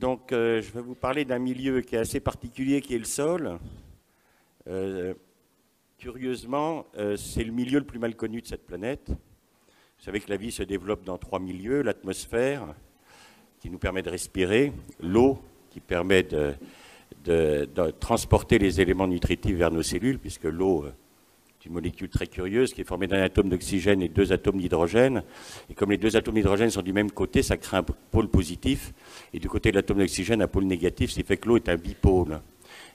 Donc, je vais vous parler d'un milieu qui est assez particulier, qui est le sol. Curieusement, c'est le milieu le plus mal connu de cette planète. Vous savez que la vie se développe dans 3 milieux: l'atmosphère, qui nous permet de respirer, l'eau, qui permet de transporter les éléments nutritifs vers nos cellules, puisque l'eau est une molécule très curieuse qui est formée d'un atome d'oxygène et 2 atomes d'hydrogène. Et comme les 2 atomes d'hydrogène sont du même côté, ça crée un pôle positif. Et du côté de l'atome d'oxygène, un pôle négatif, ce qui fait que l'eau est un bipôle.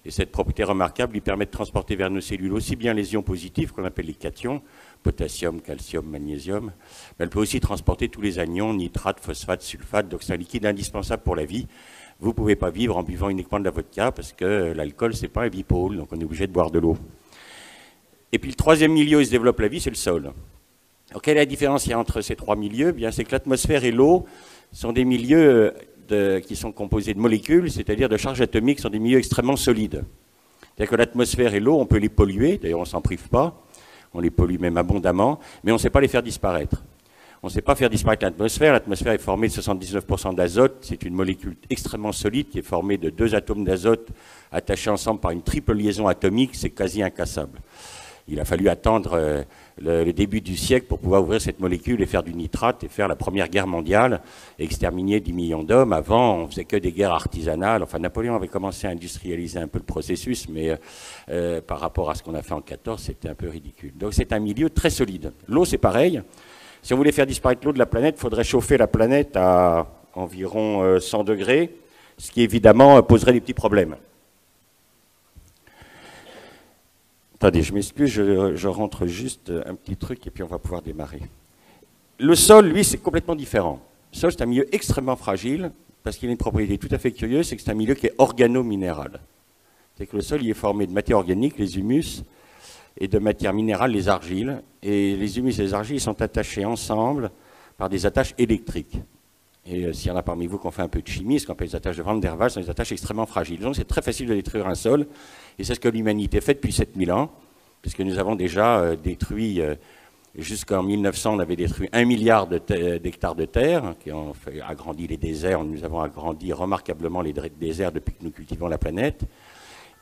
Et cette propriété remarquable lui permet de transporter vers nos cellules aussi bien les ions positifs, qu'on appelle les cations, potassium, calcium, magnésium, mais elle peut aussi transporter tous les anions, nitrates, phosphates, sulfates. Donc c'est un liquide indispensable pour la vie. Vous ne pouvez pas vivre en buvant uniquement de la vodka, parce que l'alcool, ce n'est pas un bipôle, donc on est obligé de boire de l'eau. Et puis le troisième milieu où se développe la vie, c'est le sol. Alors, quelle est la différence qu'il y a entre ces 3 milieux? Bien, c'est que l'atmosphère et l'eau sont des milieux qui sont composés de molécules, c'est-à-dire de charges atomiques, sont des milieux extrêmement solides. C'est-à-dire que l'atmosphère et l'eau, on peut les polluer, d'ailleurs on ne s'en prive pas, on les pollue même abondamment, mais on ne sait pas les faire disparaître. On ne sait pas faire disparaître l'atmosphère. L'atmosphère est formée de 79% d'azote. C'est une molécule extrêmement solide qui est formée de 2 atomes d'azote attachés ensemble par une triple liaison atomique. C'est quasi incassable. Il a fallu attendre le début du siècle pour pouvoir ouvrir cette molécule et faire du nitrate et faire la Première Guerre mondiale et exterminer 10 millions d'hommes. Avant, on ne faisait que des guerres artisanales. Enfin, Napoléon avait commencé à industrialiser un peu le processus, mais par rapport à ce qu'on a fait en 14, c'était un peu ridicule. Donc c'est un milieu très solide. L'eau, c'est pareil. Si on voulait faire disparaître l'eau de la planète, il faudrait chauffer la planète à environ 100 degrés, ce qui évidemment poserait des petits problèmes. Attendez, je m'excuse, je rentre juste un petit truc et puis on va pouvoir démarrer. Le sol, lui, c'est complètement différent. Le sol, c'est un milieu extrêmement fragile parce qu'il a une propriété tout à fait curieuse, c'est que c'est un milieu qui est organo-minéral. C'est que le sol, il est formé de matière organique, les humus, et de matière minérale, les argiles. Et les humus et les argiles sont attachés ensemble par des attaches électriques. Et s'il y en a parmi vous qui ont fait un peu de chimie, ce qu'on appelle les attaches de Van der Waals, sont des attaches extrêmement fragiles. Donc c'est très facile de détruire un sol. Et c'est ce que l'humanité fait depuis 7000 ans, puisque nous avons déjà détruit, jusqu'en 1900, on avait détruit 1 milliard d'hectares de terre, qui ont agrandi les déserts. Nous avons agrandi remarquablement les déserts depuis que nous cultivons la planète.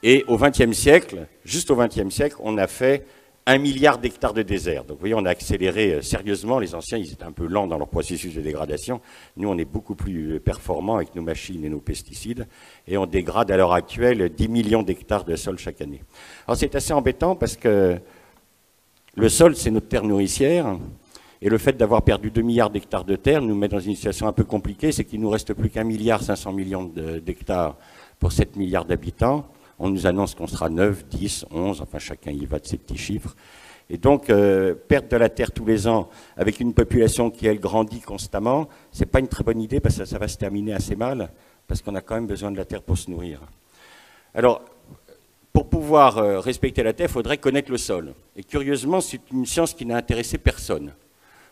Et au XXe siècle, juste au XXe siècle, on a fait 1 milliard d'hectares de désert. Donc vous voyez, on a accéléré sérieusement. Les anciens, ils étaient un peu lents dans leur processus de dégradation. Nous, on est beaucoup plus performants avec nos machines et nos pesticides. Et on dégrade à l'heure actuelle 10 millions d'hectares de sol chaque année. Alors c'est assez embêtant parce que le sol, c'est notre terre nourricière. Et le fait d'avoir perdu 2 milliards d'hectares de terre nous met dans une situation un peu compliquée. C'est qu'il ne nous reste plus qu'1,5 milliard d'hectares pour 7 milliards d'habitants. On nous annonce qu'on sera 9, 10, 11, enfin chacun y va de ses petits chiffres. Et donc, perdre de la terre tous les ans avec une population qui, elle, grandit constamment, ce n'est pas une très bonne idée parce que ça va se terminer assez mal, parce qu'on a quand même besoin de la terre pour se nourrir. Alors, pour pouvoir respecter la terre, il faudrait connaître le sol. Et curieusement, c'est une science qui n'a intéressé personne.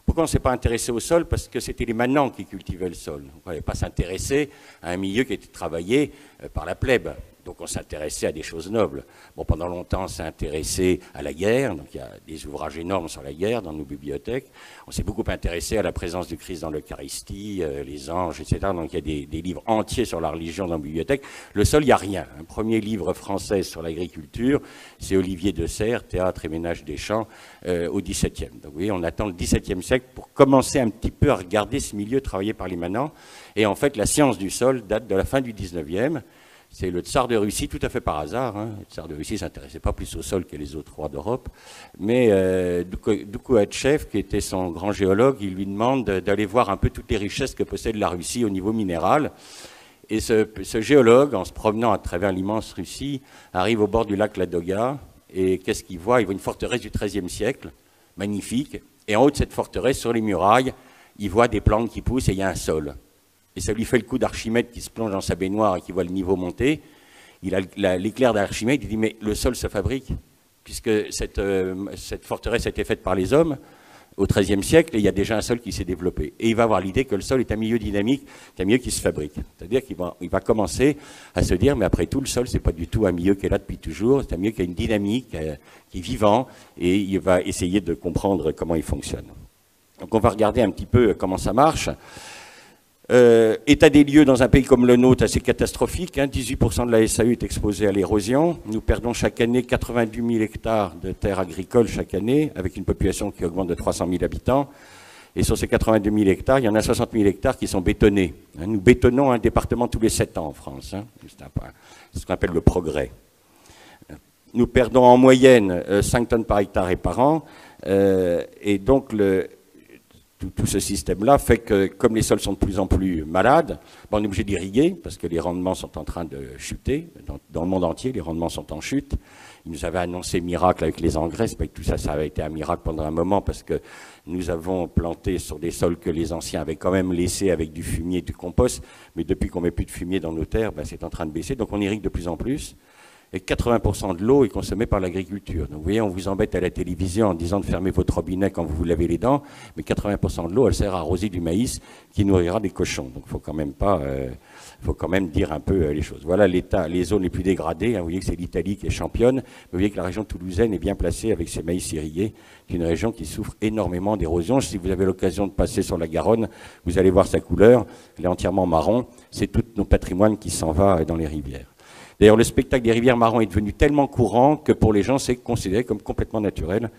Pourquoi on ne s'est pas intéressé au sol? Parce que c'était les manants qui cultivaient le sol. On ne pouvait pas s'intéresser à un milieu qui était travaillé par la plèbe. Donc on s'intéressait à des choses nobles. Bon, pendant longtemps, on s'est intéressé à la guerre. Donc il y a des ouvrages énormes sur la guerre dans nos bibliothèques. On s'est beaucoup intéressé à la présence du Christ dans l'Eucharistie, les anges, etc. Donc il y a des livres entiers sur la religion dans nos bibliothèques. Le sol, il n'y a rien. Un premier livre français sur l'agriculture, c'est Olivier de Serres, Théâtre et ménage des champs, au XVIIe. Donc vous voyez, on attend le XVIIe siècle pour commencer un petit peu à regarder ce milieu travaillé par les manants. Et en fait, la science du sol date de la fin du XIXe. C'est le tsar de Russie, tout à fait par hasard. Hein. Le tsar de Russie ne s'intéressait pas plus au sol que les autres rois d'Europe. Mais Doukoutchev, qui était son grand géologue, il lui demande d'aller voir un peu toutes les richesses que possède la Russie au niveau minéral. Et ce géologue, en se promenant à travers l'immense Russie, arrive au bord du lac Ladoga. Et qu'est-ce qu'il voit? Il voit une forteresse du XIIIe siècle, magnifique. Et en haut de cette forteresse, sur les murailles, il voit des plantes qui poussent et il y a un sol. Et ça lui fait le coup d'Archimède qui se plonge dans sa baignoire et qui voit le niveau monter. Il a l'éclair d'Archimède, il dit mais le sol se fabrique, puisque cette forteresse a été faite par les hommes au XIIIe siècle et il y a déjà un sol qui s'est développé. Et il va avoir l'idée que le sol est un milieu dynamique, un milieu qui se fabrique. C'est-à-dire qu'il va commencer à se dire mais après tout le sol c'est pas du tout un milieu qui est là depuis toujours, c'est un milieu qui a une dynamique, qui est vivant et il va essayer de comprendre comment il fonctionne. Donc on va regarder un petit peu comment ça marche. État des lieux dans un pays comme le nôtre, assez catastrophique. 18% de la SAU est exposée à l'érosion. Nous perdons chaque année 92 000 hectares de terres agricoles chaque année, avec une population qui augmente de 300 000 habitants. Et sur ces 82 000 hectares, il y en a 60 000 hectares qui sont bétonnés. Nous bétonnons un département tous les 7 ans en France. C'est ce qu'on appelle le progrès. Nous perdons en moyenne 5 tonnes par hectare et par an. Et donc, tout ce système-là fait que, comme les sols sont de plus en plus malades, on est obligé d'irriguer parce que les rendements sont en train de chuter. Dans le monde entier, les rendements sont en chute. Ils nous avaient annoncé miracle avec les engrais. C'est pas que tout ça, ça avait été un miracle pendant un moment parce que nous avons planté sur des sols que les anciens avaient quand même laissés avec du fumier et du compost. Mais depuis qu'on met plus de fumier dans nos terres, c'est en train de baisser. Donc on irrigue de plus en plus. Et 80% de l'eau est consommée par l'agriculture. Donc vous voyez, on vous embête à la télévision en disant de fermer votre robinet quand vous vous lavez les dents, mais 80% de l'eau, elle sert à arroser du maïs qui nourrira des cochons. Donc il faut quand même dire un peu les choses. Voilà les zones les plus dégradées. Vous voyez que c'est l'Italie qui est championne. Vous voyez que la région toulousaine est bien placée avec ses maïs irrigués, qui est une région qui souffre énormément d'érosion. Si vous avez l'occasion de passer sur la Garonne, vous allez voir sa couleur. Elle est entièrement marron. C'est tout nos patrimoines qui s'en va dans les rivières. D'ailleurs, le spectacle des rivières marron est devenu tellement courant que pour les gens, c'est considéré comme complètement naturel.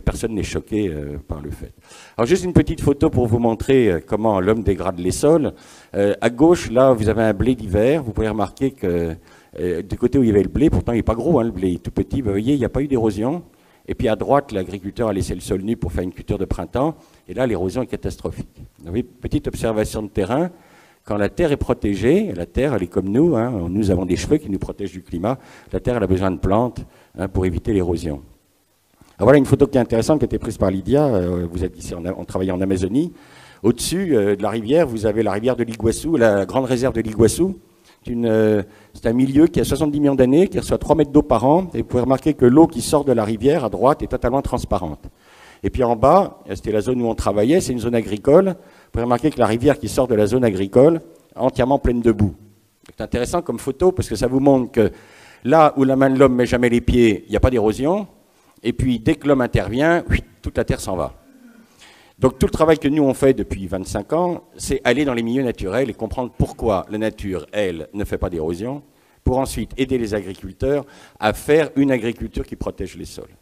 Personne n'est choqué par le fait. Alors, juste une petite photo pour vous montrer comment l'homme dégrade les sols. À gauche, là, vous avez un blé d'hiver. Vous pouvez remarquer que du côté où il y avait le blé, pourtant il n'est pas gros, le blé est tout petit, vous voyez, il n'y a pas eu d'érosion. Et puis à droite, l'agriculteur a laissé le sol nu pour faire une culture de printemps. Et là, l'érosion est catastrophique. Vous voyez, petite observation de terrain. Quand la Terre est protégée, la Terre, elle est comme nous, nous avons des cheveux qui nous protègent du climat, la Terre, elle a besoin de plantes pour éviter l'érosion. Voilà une photo qui est intéressante, qui a été prise par Lydia. Vous êtes ici, on travaille en Amazonie. Au-dessus de la rivière, vous avez la rivière de l'Iguassou, la grande réserve de l'Iguassou. C'est un milieu qui a 70 millions d'années, qui reçoit 3 mètres d'eau par an. Et vous pouvez remarquer que l'eau qui sort de la rivière, à droite, est totalement transparente. Et puis en bas, c'était la zone où on travaillait, c'est une zone agricole. Vous pouvez remarquer que la rivière qui sort de la zone agricole est entièrement pleine de boue. C'est intéressant comme photo parce que ça vous montre que là où la main de l'homme ne met jamais les pieds, il n'y a pas d'érosion. Et puis dès que l'homme intervient, toute la terre s'en va. Donc tout le travail que nous on fait depuis 25 ans, c'est aller dans les milieux naturels et comprendre pourquoi la nature, elle, ne fait pas d'érosion, pour ensuite aider les agriculteurs à faire une agriculture qui protège les sols.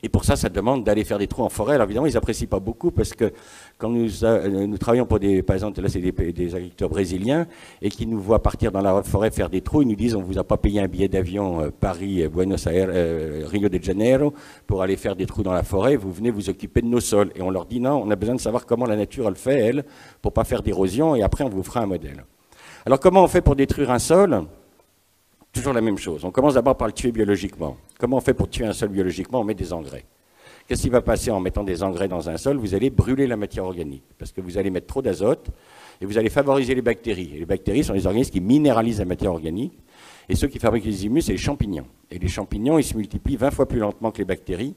Et pour ça, ça demande d'aller faire des trous en forêt. Alors évidemment, ils n'apprécient pas beaucoup parce que quand nous travaillons pour par exemple, là c'est des agriculteurs brésiliens et qui nous voient partir dans la forêt faire des trous, ils nous disent on ne vous a pas payé un billet d'avion Paris, Buenos Aires, Rio de Janeiro pour aller faire des trous dans la forêt, vous venez vous occuper de nos sols. Et on leur dit non, on a besoin de savoir comment la nature elle fait, elle, pour ne pas faire d'érosion et après on vous fera un modèle. Alors comment on fait pour détruire un sol ? Toujours la même chose. On commence d'abord par le tuer biologiquement. Comment on fait pour tuer un sol biologiquement ? On met des engrais. Qu'est-ce qui va passer en mettant des engrais dans un sol ? Vous allez brûler la matière organique parce que vous allez mettre trop d'azote et vous allez favoriser les bactéries. Et les bactéries sont les organismes qui minéralisent la matière organique. Et ceux qui fabriquent les humus, c'est les champignons. Et les champignons, ils se multiplient 20 fois plus lentement que les bactéries.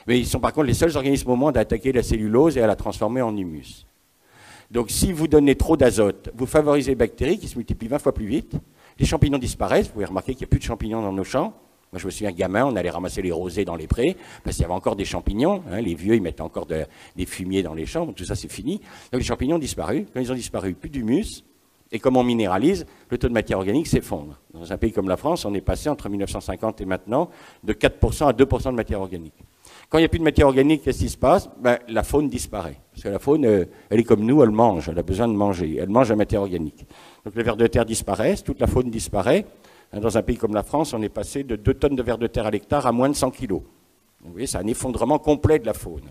Mais ils sont par contre les seuls organismes au monde à attaquer la cellulose et à la transformer en humus. Donc si vous donnez trop d'azote, vous favorisez les bactéries qui se multiplient 20 fois plus vite. Les champignons disparaissent, vous pouvez remarquer qu'il n'y a plus de champignons dans nos champs. Moi, je me souviens, gamin, on allait ramasser les rosés dans les prés, parce qu'il y avait encore des champignons. Les vieux, ils mettaient encore des fumiers dans les champs, tout ça, c'est fini. Donc les champignons ont disparu. Quand ils ont disparu, plus d'humus. Et comme on minéralise, le taux de matière organique s'effondre. Dans un pays comme la France, on est passé entre 1950 et maintenant de 4% à 2% de matière organique. Quand il n'y a plus de matière organique, qu'est-ce qui se passe ? La faune disparaît. Parce que la faune, elle est comme nous, elle mange, elle a besoin de manger. Elle mange la matière organique. Donc les vers de terre disparaissent, toute la faune disparaît. Dans un pays comme la France, on est passé de 2 tonnes de vers de terre à l'hectare à moins de 100 kilos. Vous voyez, c'est un effondrement complet de la faune.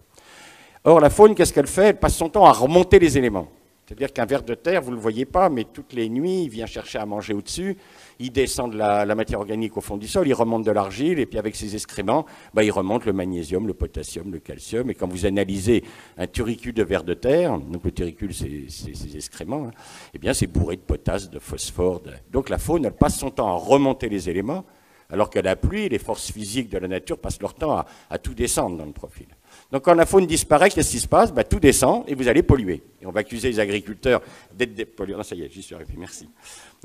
Or, la faune, qu'est-ce qu'elle fait ? Elle passe son temps à remonter les éléments. C'est-à-dire qu'un ver de terre, vous ne le voyez pas, mais toutes les nuits, il vient chercher à manger au-dessus, il descend de la matière organique au fond du sol, il remonte de l'argile, et puis avec ses excréments, il remonte le magnésium, le potassium, le calcium. Et quand vous analysez un turricule de ver de terre, donc le turricule, c'est ses excréments, eh bien c'est bourré de potasse, de phosphore. Donc la faune, elle passe son temps à remonter les éléments, alors que la pluie, les forces physiques de la nature passent leur temps à tout descendre dans le profil. Donc quand la faune disparaît, qu'est-ce qui se passe ? Tout descend et vous allez polluer. Et on va accuser les agriculteurs d'être des pollueurs. Non, ça y est, j'y suis arrivé, merci.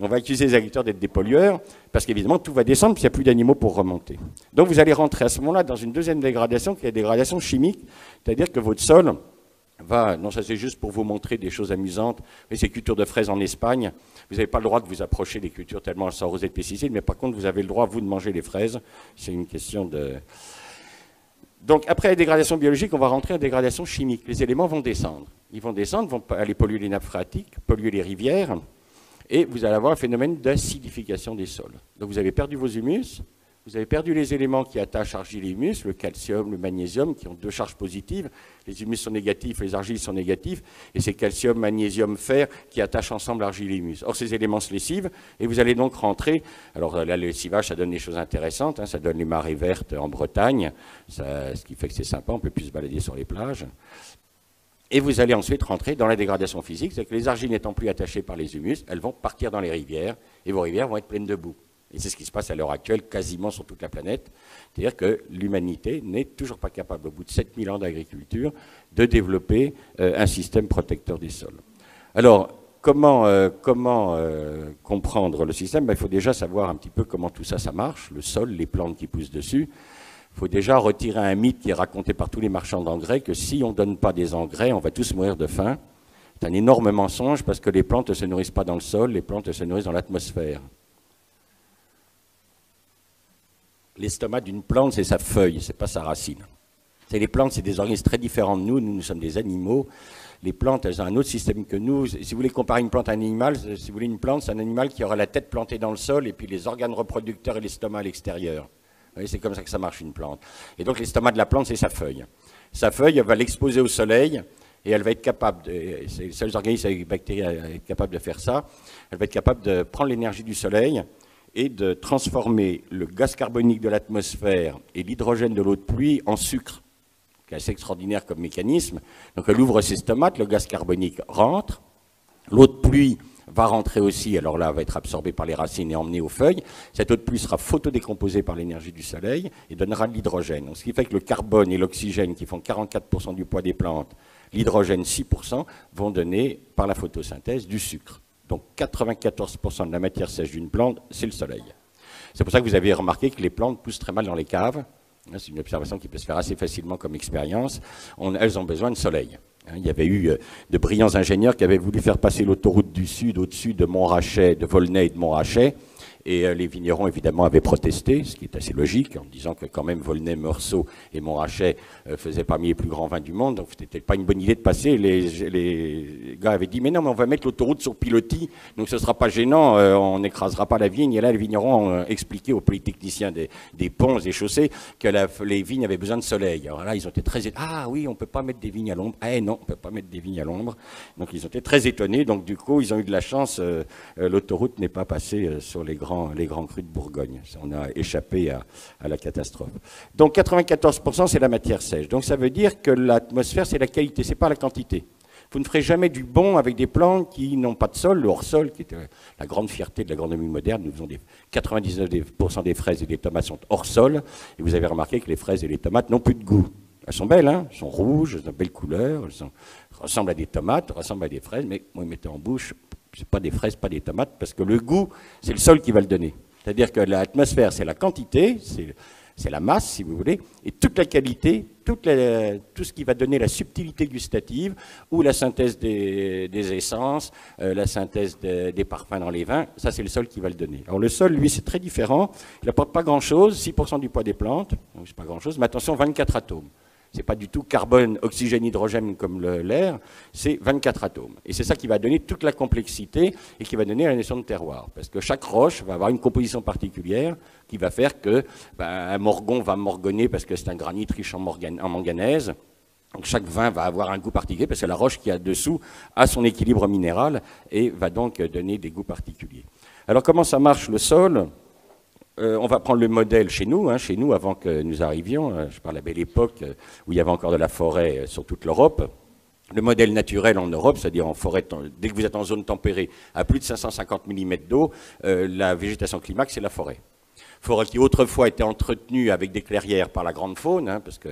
On va accuser les agriculteurs d'être des pollueurs parce qu'évidemment tout va descendre puisqu'il n'y a plus d'animaux pour remonter. Donc vous allez rentrer à ce moment-là dans une deuxième dégradation qui est la dégradation chimique, c'est-à-dire que votre sol non, ça c'est juste pour vous montrer des choses amusantes, mais ces cultures de fraises en Espagne, vous n'avez pas le droit de vous approcher des cultures tellement elles sont arrosées de pesticides, mais par contre vous avez le droit, vous, de manger les fraises. C'est une question de... Donc après la dégradation biologique, on va rentrer en dégradation chimique. Les éléments vont descendre. Ils vont descendre, vont aller polluer les nappes phréatiques, polluer les rivières, et vous allez avoir un phénomène d'acidification des sols. Donc vous avez perdu vos humus, vous avez perdu les éléments qui attachent argile et humus, le calcium, le magnésium, qui ont deux charges positives. Les humus sont négatifs, les argiles sont négatifs, et c'est calcium, magnésium, fer qui attachent ensemble argile et humus. Or, ces éléments se lessivent, et vous allez donc rentrer. Alors là, le lessivage, ça donne des choses intéressantes, hein, ça donne les marées vertes en Bretagne, ce qui fait que c'est sympa, on peut plus se balader sur les plages. Et vous allez ensuite rentrer dans la dégradation physique, c'est que les argiles n'étant plus attachées par les humus, elles vont partir dans les rivières, et vos rivières vont être pleines de boue. Et c'est ce qui se passe à l'heure actuelle quasiment sur toute la planète. C'est-à-dire que l'humanité n'est toujours pas capable, au bout de 7000 ans d'agriculture, de développer un système protecteur des sols. Alors, comment comprendre le système? Il faut déjà savoir un petit peu comment tout ça, ça marche, le sol, les plantes qui poussent dessus. Il faut déjà retirer un mythe qui est raconté par tous les marchands d'engrais, que si on ne donne pas des engrais, on va tous mourir de faim. C'est un énorme mensonge parce que les plantes ne se nourrissent pas dans le sol, les plantes se nourrissent dans l'atmosphère. L'estomac d'une plante, c'est sa feuille, c'est pas sa racine. Les plantes, c'est des organismes très différents de nous. Nous sommes des animaux. Les plantes, elles ont un autre système que nous. Si vous voulez comparer une plante à un animal, si vous voulez une plante, c'est un animal qui aura la tête plantée dans le sol et puis les organes reproducteurs et l'estomac à l'extérieur. Vous voyez, c'est comme ça que ça marche une plante. Et donc l'estomac de la plante, c'est sa feuille. Sa feuille, elle va l'exposer au soleil et elle va être capable, c'est les seuls organismes avec bactéries à être capables de faire ça, elle va être capable de prendre l'énergie du soleil et de transformer le gaz carbonique de l'atmosphère et l'hydrogène de l'eau de pluie en sucre. C'est assez extraordinaire comme mécanisme. Donc elle ouvre ses stomates, le gaz carbonique rentre, l'eau de pluie va rentrer aussi, alors là, elle va être absorbée par les racines et emmenée aux feuilles. Cette eau de pluie sera photodécomposée par l'énergie du soleil et donnera de l'hydrogène. Ce qui fait que le carbone et l'oxygène, qui font 44% du poids des plantes, l'hydrogène 6%, vont donner, par la photosynthèse, du sucre. Donc 94% de la matière sèche d'une plante, c'est le soleil. C'est pour ça que vous avez remarqué que les plantes poussent très mal dans les caves. C'est une observation qui peut se faire assez facilement comme expérience. Elles ont besoin de soleil. Il y avait eu de brillants ingénieurs qui avaient voulu faire passer l'autoroute du Sud au-dessus de Montrachet, de Volnay et de Montrachet. Et les vignerons, évidemment, avaient protesté, ce qui est assez logique, en disant que quand même Volnay, Meursault et Montrachet faisaient parmi les plus grands vins du monde, donc c'était pas une bonne idée de passer. Les gars avaient dit, mais non, mais on va mettre l'autoroute sur pilotis, donc ce sera pas gênant, on n'écrasera pas la vigne. Et là, les vignerons ont expliqué aux polytechniciens des ponts et chaussées que les vignes avaient besoin de soleil. Alors là, ils ont été très étonnés. Ah oui, on peut pas mettre des vignes à l'ombre. Ah non, on peut pas mettre des vignes à l'ombre. Donc ils ont été très étonnés, donc du coup, ils ont eu de la chance, l'autoroute n'est pas passée sur les grands crus de Bourgogne. On a échappé à la catastrophe. Donc 94%, c'est la matière sèche. Donc ça veut dire que l'atmosphère, c'est la qualité, c'est pas la quantité. Vous ne ferez jamais du bon avec des plantes qui n'ont pas de sol. Le hors-sol, qui était la grande fierté de l'agronomie moderne, nous faisons 99% des fraises et des tomates sont hors-sol. Et vous avez remarqué que les fraises et les tomates n'ont plus de goût. Elles sont belles, hein, elles sont rouges, elles ont de belles couleurs, ressemblent à des tomates, ressemblent à des fraises, mais vous les mettez en bouche, c'est pas des fraises, pas des tomates, parce que le goût, c'est le sol qui va le donner. C'est-à-dire que l'atmosphère, c'est la quantité, c'est la masse, si vous voulez, et toute la qualité, tout ce qui va donner la subtilité gustative, ou la synthèse des essences, la synthèse des parfums dans les vins, ça c'est le sol qui va le donner. Alors le sol, lui, c'est très différent, il n'apporte pas grand-chose, 6% du poids des plantes, donc c'est pas grand-chose, mais attention, 24 atomes. C'est pas du tout carbone, oxygène, hydrogène comme l'air, c'est 24 atomes. Et c'est ça qui va donner toute la complexité et qui va donner la notion de terroir. Parce que chaque roche va avoir une composition particulière qui va faire que un morgon va morgonner parce que c'est un granit riche en manganèse. Donc chaque vin va avoir un goût particulier parce que la roche qui est dessous a son équilibre minéral et va donc donner des goûts particuliers. Alors comment ça marche le sol ? On va prendre le modèle chez nous, avant que nous arrivions, je parle à la belle époque où il y avait encore de la forêt sur toute l'Europe. Le modèle naturel en Europe, c'est-à-dire en forêt, dès que vous êtes en zone tempérée, à plus de 550 mm d'eau, la végétation climax, c'est la forêt. Forêt qui autrefois était entretenue avec des clairières par la grande faune, hein, parce que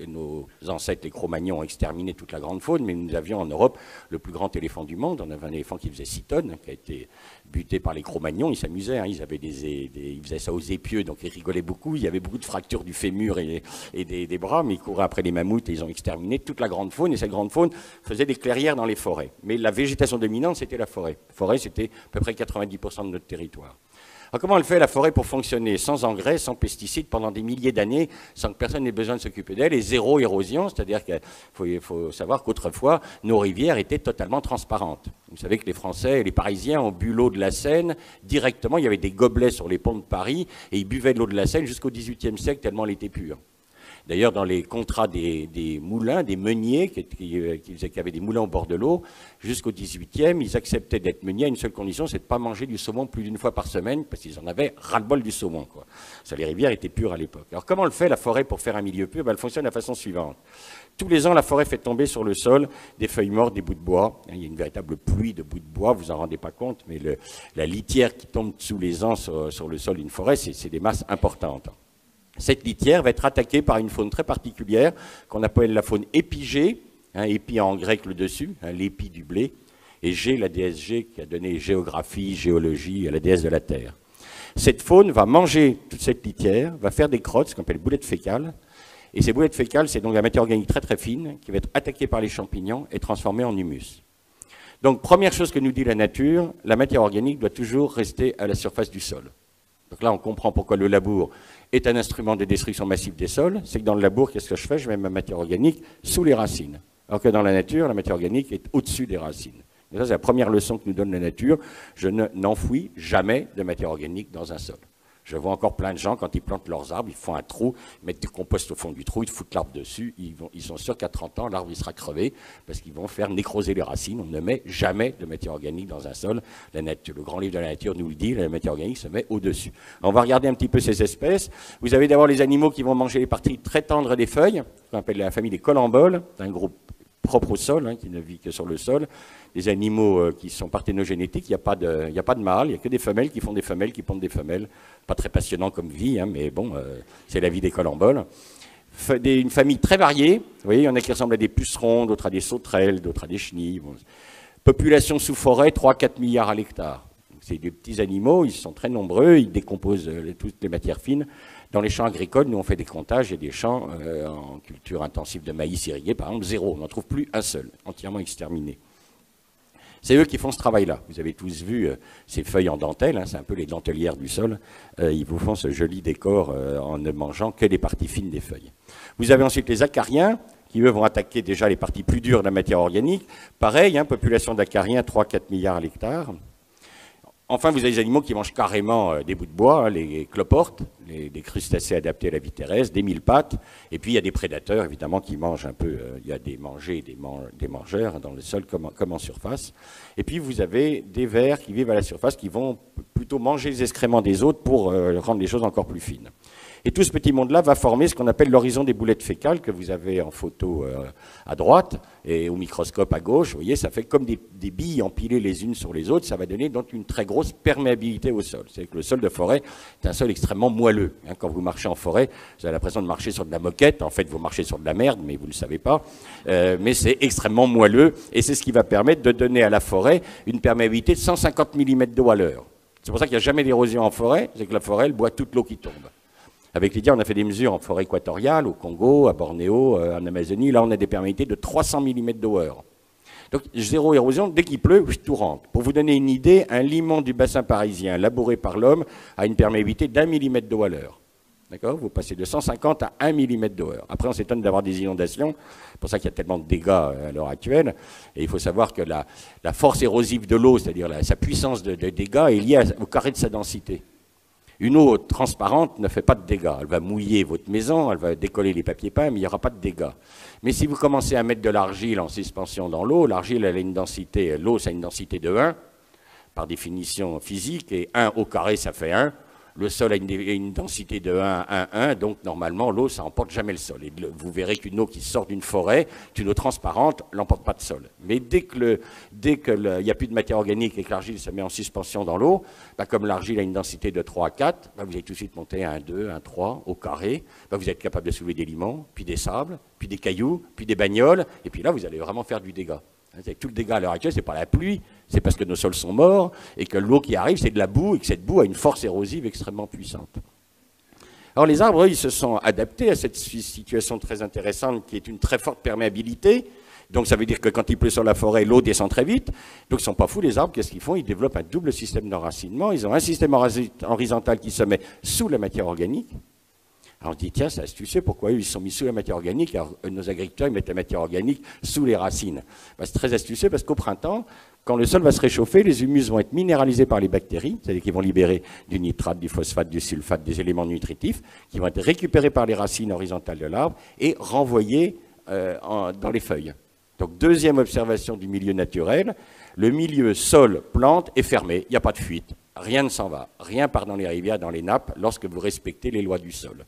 nos ancêtres, les Cro-Magnons, ont exterminé toute la grande faune, mais nous avions en Europe le plus grand éléphant du monde. On avait un éléphant qui faisait 6 tonnes, qui a été buté par les Cro-Magnons. Ils s'amusaient, hein, ils faisaient ça aux épieux, donc ils rigolaient beaucoup. Il y avait beaucoup de fractures du fémur et des bras, mais ils couraient après les mammouths et ils ont exterminé toute la grande faune. Et cette grande faune faisait des clairières dans les forêts. Mais la végétation dominante, c'était la forêt. La forêt, c'était à peu près 90% de notre territoire. Alors comment elle fait la forêt pour fonctionner sans engrais, sans pesticides, pendant des milliers d'années, sans que personne n'ait besoin de s'occuper d'elle, et zéro érosion, c'est-à-dire qu'il faut savoir qu'autrefois, nos rivières étaient totalement transparentes. Vous savez que les Français et les Parisiens ont bu l'eau de la Seine directement, il y avait des gobelets sur les ponts de Paris, et ils buvaient de l'eau de la Seine jusqu'au XVIIIe siècle, tellement elle était pure. D'ailleurs, dans les contrats des moulins, des meuniers, qui avaient des moulins au bord de l'eau, jusqu'au 18e, ils acceptaient d'être meuniers à une seule condition, c'est de ne pas manger du saumon plus d'une fois par semaine, parce qu'ils en avaient ras-le-bol du saumon, quoi. Ça, les rivières étaient pures à l'époque. Alors comment le fait la forêt pour faire un milieu pur? Elle fonctionne de la façon suivante. Tous les ans, la forêt fait tomber sur le sol des feuilles mortes, des bouts de bois. Il y a une véritable pluie de bouts de bois, vous en rendez pas compte, mais la litière qui tombe tous les ans sur le sol d'une forêt, c'est des masses importantes. Cette litière va être attaquée par une faune très particulière qu'on appelle la faune épigée, hein, épi en grec le dessus, hein, l'épi du blé, et G, la déesse G qui a donné géographie, géologie à la déesse de la terre. Cette faune va manger toute cette litière, va faire des crottes, ce qu'on appelle boulettes fécales, et ces boulettes fécales, c'est donc la matière organique très très fine qui va être attaquée par les champignons et transformée en humus. Donc première chose que nous dit la nature, la matière organique doit toujours rester à la surface du sol. Donc là, on comprend pourquoi le labour est un instrument de destruction massive des sols. C'est que dans le labour, qu'est-ce que je fais? Je mets ma matière organique sous les racines. Alors que dans la nature, la matière organique est au-dessus des racines. Et ça, c'est la première leçon que nous donne la nature. Je n'enfouis jamais de matière organique dans un sol. Je vois encore plein de gens, quand ils plantent leurs arbres, ils font un trou, ils mettent du compost au fond du trou, ils foutent l'arbre dessus, ils sont sûrs qu'à 30 ans, l'arbre il sera crevé, parce qu'ils vont faire nécroser les racines. On ne met jamais de matière organique dans un sol. La nature, le grand livre de la nature nous le dit, la matière organique se met au-dessus. On va regarder un petit peu ces espèces. Vous avez d'abord les animaux qui vont manger les parties très tendres des feuilles, qu'on appelle la famille des colamboles, un groupe propre au sol, hein, qui ne vit que sur le sol. Des animaux qui sont parthénogénétiques, il n'y a pas de mâle, il n'y a que des femelles qui font des femelles, qui pondent des femelles. Pas très passionnant comme vie, hein, mais bon, c'est la vie des colamboles. Une famille très variée, vous voyez, il y en a qui ressemblent à des pucerons, d'autres à des sauterelles, d'autres à des chenilles. Bon. Population sous forêt, 3-4 milliards à l'hectare. C'est des petits animaux, ils sont très nombreux, ils décomposent toutes les matières fines. Dans les champs agricoles, nous on fait des comptages, il y a des champs en culture intensive de maïs irrigué, par exemple, zéro, on n'en trouve plus un seul, entièrement exterminé. C'est eux qui font ce travail-là. Vous avez tous vu ces feuilles en dentelle, hein, c'est un peu les dentelières du sol. Ils vous font ce joli décor en ne mangeant que les parties fines des feuilles. Vous avez ensuite les acariens, qui eux vont attaquer déjà les parties plus dures de la matière organique. Pareil, hein, population d'acariens, 3-4 milliards à l'hectare. Enfin, vous avez des animaux qui mangent carrément des bouts de bois, hein, les cloportes, des crustacés adaptés à la vie terrestre, des mille-pattes. Et puis, il y a des prédateurs, évidemment, qui mangent un peu. Il y a des mangés et des mangeurs dans le sol comme en surface. Et puis, vous avez des vers qui vivent à la surface, qui vont plutôt manger les excréments des autres pour rendre les choses encore plus fines. Et tout ce petit monde-là va former ce qu'on appelle l'horizon des boulettes fécales que vous avez en photo à droite et au microscope à gauche. Vous voyez, ça fait comme des billes empilées les unes sur les autres. Ça va donner donc une très grosse perméabilité au sol. C'est que le sol de forêt est un sol extrêmement moelleux. Hein, quand vous marchez en forêt, vous avez l'impression de marcher sur de la moquette. En fait, vous marchez sur de la merde, mais vous ne le savez pas. Mais c'est extrêmement moelleux et c'est ce qui va permettre de donner à la forêt une perméabilité de 150 mm d'eau à l'heure. C'est pour ça qu'il n'y a jamais d'érosion en forêt. C'est que la forêt, elle boit toute l'eau qui tombe. Avec Lydia, on a fait des mesures en forêt équatoriale, au Congo, à Bornéo, en Amazonie. Là, on a des perméabilités de 300 mm d'eau-heure. Donc, zéro érosion, dès qu'il pleut, tout rentre. Pour vous donner une idée, un limon du bassin parisien labouré par l'homme a une perméabilité d'1 mm d'eau à l'heure. D'accord? Vous passez de 150 à 1 mm d'eau-heure. Après, on s'étonne d'avoir des inondations. C'est pour ça qu'il y a tellement de dégâts à l'heure actuelle. Et il faut savoir que la force érosive de l'eau, c'est-à-dire sa puissance de dégâts, est liée au carré de sa densité. Une eau transparente ne fait pas de dégâts. Elle va mouiller votre maison, elle va décoller les papiers peints, mais il n'y aura pas de dégâts. Mais si vous commencez à mettre de l'argile en suspension dans l'eau, l'argile, elle a une densité, l'eau, ça a une densité de 1, par définition physique, et 1 au carré, ça fait 1. Le sol a une densité de 1 à 1, donc normalement l'eau, ça n'emporte jamais le sol. Et vous verrez qu'une eau qui sort d'une forêt, une eau transparente, n'emporte pas de sol. Mais dès qu'il n'y a plus de matière organique et que l'argile se met en suspension dans l'eau, bah, comme l'argile a une densité de 3 à 4, bah, vous allez tout de suite monter à 1, 2, 1, 3 au carré. Bah, vous êtes capable de soulever des limons, puis des sables, puis des cailloux, puis des bagnoles, et puis là, vous allez vraiment faire du dégât. Tout le dégât à l'heure actuelle, ce n'est pas la pluie, c'est parce que nos sols sont morts et que l'eau qui arrive, c'est de la boue et que cette boue a une force érosive extrêmement puissante. Alors les arbres, ils se sont adaptés à cette situation très intéressante qui est une très forte perméabilité. Donc ça veut dire que quand il pleut sur la forêt, l'eau descend très vite. Donc ils ne sont pas fous, les arbres, qu'est-ce qu'ils font? Ils développent un double système d'enracinement. Ils ont un système horizontal qui se met sous la matière organique. Alors on se dit, tiens, c'est astucieux, pourquoi eux, ils sont mis sous la matière organique, alors nos agriculteurs, ils mettent la matière organique sous les racines. Ben, c'est très astucieux parce qu'au printemps, quand le sol va se réchauffer, les humus vont être minéralisés par les bactéries, c'est-à-dire qu'ils vont libérer du nitrate, du phosphate, du sulfate, des éléments nutritifs, qui vont être récupérés par les racines horizontales de l'arbre et renvoyés dans les feuilles. Donc deuxième observation du milieu naturel, le milieu sol-plante est fermé, il n'y a pas de fuite, rien ne s'en va, rien part dans les rivières, dans les nappes, lorsque vous respectez les lois du sol.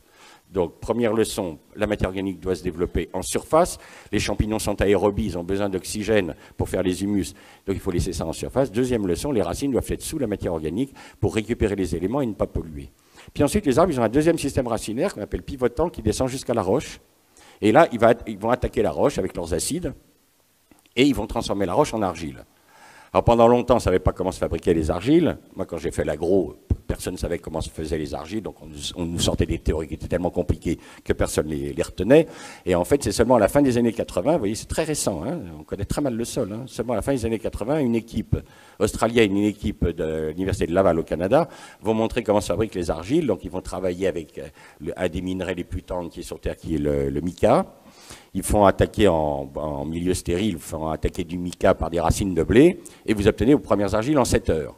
Donc, première leçon, la matière organique doit se développer en surface. Les champignons sont aérobies, ils ont besoin d'oxygène pour faire les humus, donc il faut laisser ça en surface. Deuxième leçon, les racines doivent être sous la matière organique pour récupérer les éléments et ne pas polluer. Puis ensuite, les arbres, ils ont un deuxième système racinaire qu'on appelle pivotant qui descend jusqu'à la roche. Et là, ils vont attaquer la roche avec leurs acides et ils vont transformer la roche en argile. Alors pendant longtemps, on ne savait pas comment se fabriquaient les argiles. Moi, quand j'ai fait l'agro, personne ne savait comment se faisaient les argiles, donc on nous sortait des théories qui étaient tellement compliquées que personne ne les retenait. Et en fait, c'est seulement à la fin des années 80, vous voyez, c'est très récent, hein, on connaît très mal le sol, hein, seulement à la fin des années 80, une équipe australienne, une équipe de l'Université de Laval au Canada, vont montrer comment se fabriquent les argiles. Donc ils vont travailler avec un des minerais les plus tendres qui est sur Terre, qui est le mica. Ils font attaquer en milieu stérile, ils font attaquer du mica par des racines de blé, et vous obtenez vos premières argiles en 7 heures.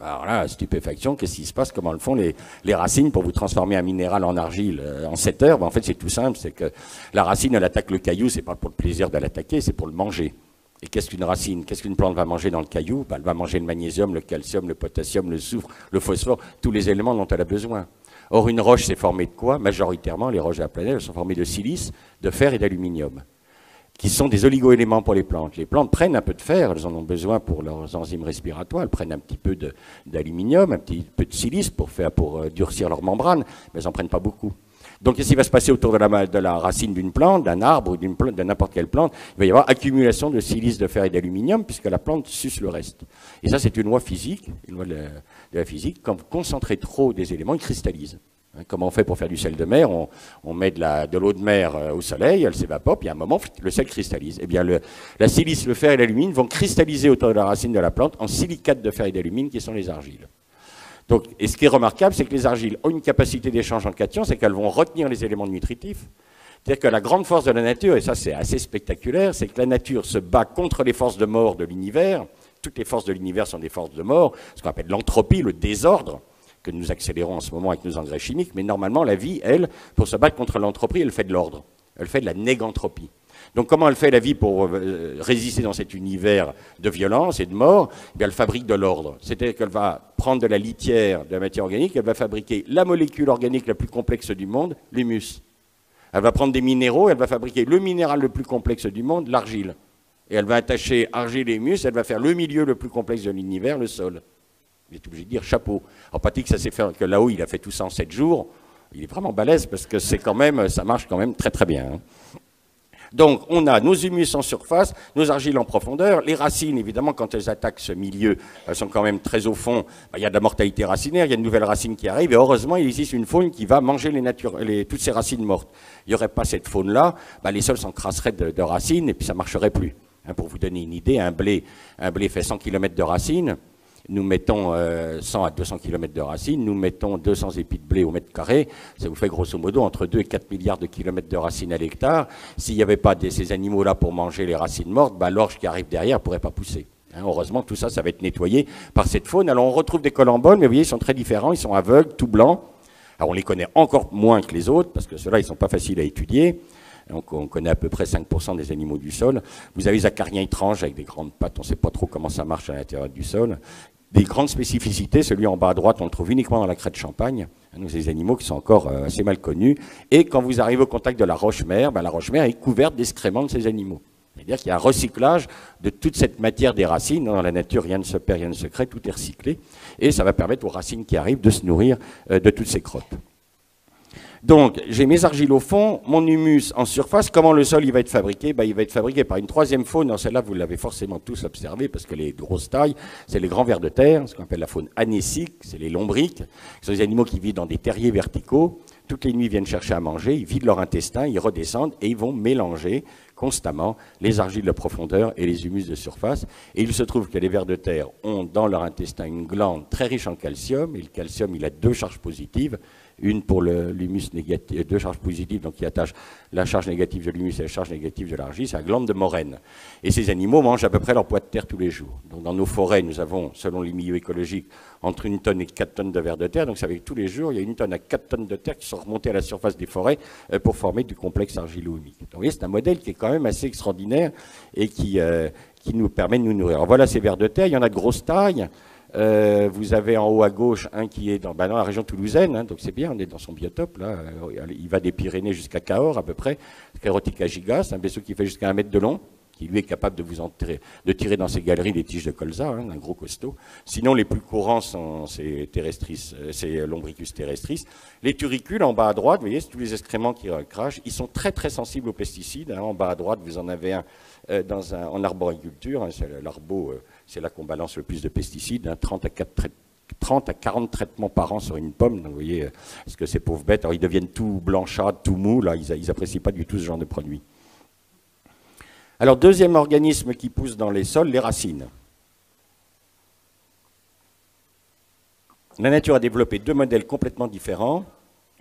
Alors là, stupéfaction, qu'est-ce qui se passe? Comment le font les racines pour vous transformer un minéral en argile en 7 heures? Ben, en fait, c'est tout simple, c'est que la racine, elle attaque le caillou, c'est pas pour le plaisir de l'attaquer, c'est pour le manger. Et qu'est-ce qu'une racine? Qu'est-ce qu'une plante va manger dans le caillou? Ben, elle va manger le magnésium, le calcium, le potassium, le soufre, le phosphore, tous les éléments dont elle a besoin. Or, une roche, c'est formé de quoi? Majoritairement, les roches de la planète, elles sont formées de silice, de fer et d'aluminium, qui sont des oligo-éléments pour les plantes. Les plantes prennent un peu de fer, elles en ont besoin pour leurs enzymes respiratoires, elles prennent un petit peu d'aluminium, un petit peu de silice pour durcir leur membrane, mais elles n'en prennent pas beaucoup. Donc, qu'est-ce qui va se passer autour de la racine d'une plante, d'un arbre ou d'une plante, de n'importe quelle plante? Il va y avoir accumulation de silice, de fer et d'aluminium, puisque la plante suce le reste. Et ça, c'est une loi physique, une loi de la physique. Quand vous concentrez trop des éléments, ils cristallisent. Comment on fait pour faire du sel de mer? On met de l'eau de mer au soleil, elle s'évapore, puis à un moment, le sel cristallise. Eh bien, la silice, le fer et l'alumine vont cristalliser autour de la racine de la plante en silicates de fer et d'alumine, qui sont les argiles. Donc, et ce qui est remarquable, c'est que les argiles ont une capacité d'échange en cations, c'est qu'elles vont retenir les éléments nutritifs. C'est-à-dire que la grande force de la nature, et ça c'est assez spectaculaire, c'est que la nature se bat contre les forces de mort de l'univers. Toutes les forces de l'univers sont des forces de mort, ce qu'on appelle l'entropie, le désordre, que nous accélérons en ce moment avec nos engrais chimiques. Mais normalement, la vie, elle, pour se battre contre l'entropie, elle fait de l'ordre. Elle fait de la négantropie. Donc comment elle fait la vie pour résister dans cet univers de violence et de mort? Eh bien, elle fabrique de l'ordre. C'est-à-dire qu'elle va prendre de la litière, de la matière organique, elle va fabriquer la molécule organique la plus complexe du monde, l'humus. Elle va prendre des minéraux, elle va fabriquer le minéral le plus complexe du monde, l'argile. Et elle va attacher argile et humus, elle va faire le milieu le plus complexe de l'univers, le sol. Vous êtes obligé de dire chapeau. Alors, pas dit que ça s'est fait, que là-haut, il a fait tout ça en 7 jours. Il est vraiment balèze parce que c'est quand même, ça marche quand même très très bien. Hein. Donc, on a nos humus en surface, nos argiles en profondeur. Les racines, évidemment, quand elles attaquent ce milieu, elles sont quand même très au fond. Il y a de la mortalité racinaire, il y a de nouvelles racines qui arrivent. Et heureusement, il existe une faune qui va manger toutes ces racines mortes. Il n'y aurait pas cette faune-là, les sols s'encrasseraient de racines et puis ça ne marcherait plus. Hein, pour vous donner une idée, un blé fait 100 km de racines. Nous mettons 100 à 200 km de racines, nous mettons 200 épis de blé au mètre carré, ça vous fait grosso modo entre 2 et 4 milliards de kilomètres de racines à l'hectare. S'il n'y avait pas ces animaux-là pour manger les racines mortes, l'orge qui arrive derrière ne pourrait pas pousser. Hein, heureusement, tout ça, ça va être nettoyé par cette faune. Alors on retrouve des colemboles, mais vous voyez, ils sont très différents, ils sont aveugles, tout blancs. Alors on les connaît encore moins que les autres, parce que ceux-là, ils ne sont pas faciles à étudier. Donc on connaît à peu près 5% des animaux du sol. Vous avez les acariens étranges avec des grandes pattes, on ne sait pas trop comment ça marche à l'intérieur du sol. des grandes spécificités. Celui en bas à droite, on le trouve uniquement dans la crête Champagne. Donc, c'est des animaux qui sont encore assez mal connus. Et quand vous arrivez au contact de la roche-mère, la roche-mère est couverte d'excréments de ces animaux. C'est-à-dire qu'il y a un recyclage de toute cette matière des racines. Dans la nature, rien ne se perd, rien ne se crée, tout est recyclé. Et ça va permettre aux racines qui arrivent de se nourrir de toutes ces crottes. Donc, j'ai mes argiles au fond, mon humus en surface. Comment le sol il va être fabriqué? Il va être fabriqué par une troisième faune. Celle-là, vous l'avez forcément tous observé parce que les grosses tailles, c'est les grands vers de terre, ce qu'on appelle la faune anécique, c'est les lombriques. Ce sont des animaux qui vivent dans des terriers verticaux. Toutes les nuits, ils viennent chercher à manger, ils vident leur intestin, ils redescendent et ils vont mélanger constamment les argiles de profondeur et les humus de surface. Et il se trouve que les vers de terre ont dans leur intestin une glande très riche en calcium. Et le calcium, il a deux charges positives. Une pour l'humus négatif, deux charges positives, donc qui attachent la charge négative de l'humus et la charge négative de l'argile, c'est la glande de Morène. Et ces animaux mangent à peu près leur poids de terre tous les jours. Donc dans nos forêts, nous avons, selon les milieux écologiques, entre 1 tonne et 4 tonnes de vers de terre. Donc ça veut dire que tous les jours, il y a 1 tonne à 4 tonnes de terre qui sont remontées à la surface des forêts pour former du complexe argilo-humique. Donc vous voyez, c'est un modèle qui est quand même assez extraordinaire et qui nous permet de nous nourrir. Alors voilà ces vers de terre, il y en a de grosses tailles. Vous avez en haut à gauche un qui est dans la région toulousaine, donc c'est bien, on est dans son biotope, là. Il va des Pyrénées jusqu'à Cahors à peu près, Sclerotica giga, c'est un vaisseau qui fait jusqu'à 1 mètre de long, qui lui est capable de tirer dans ses galeries des tiges de colza, un gros costaud. Sinon, les plus courants sont ces Lombricus terrestris. Les turicules, en bas à droite, vous voyez, c'est tous les excréments qui crachent, ils sont très très sensibles aux pesticides. En bas à droite, vous en avez un en arboriculture, c'est l'arbo, c'est là qu'on balance le plus de pesticides, 30 à 40 traitements par an sur une pomme. Donc vous voyez, parce que ces pauvres bêtes, alors ils deviennent tout blanchâtres, tout mous, là, ils n'apprécient pas du tout ce genre de produit. Alors, deuxième organisme qui pousse dans les sols, les racines. La nature a développé deux modèles complètement différents.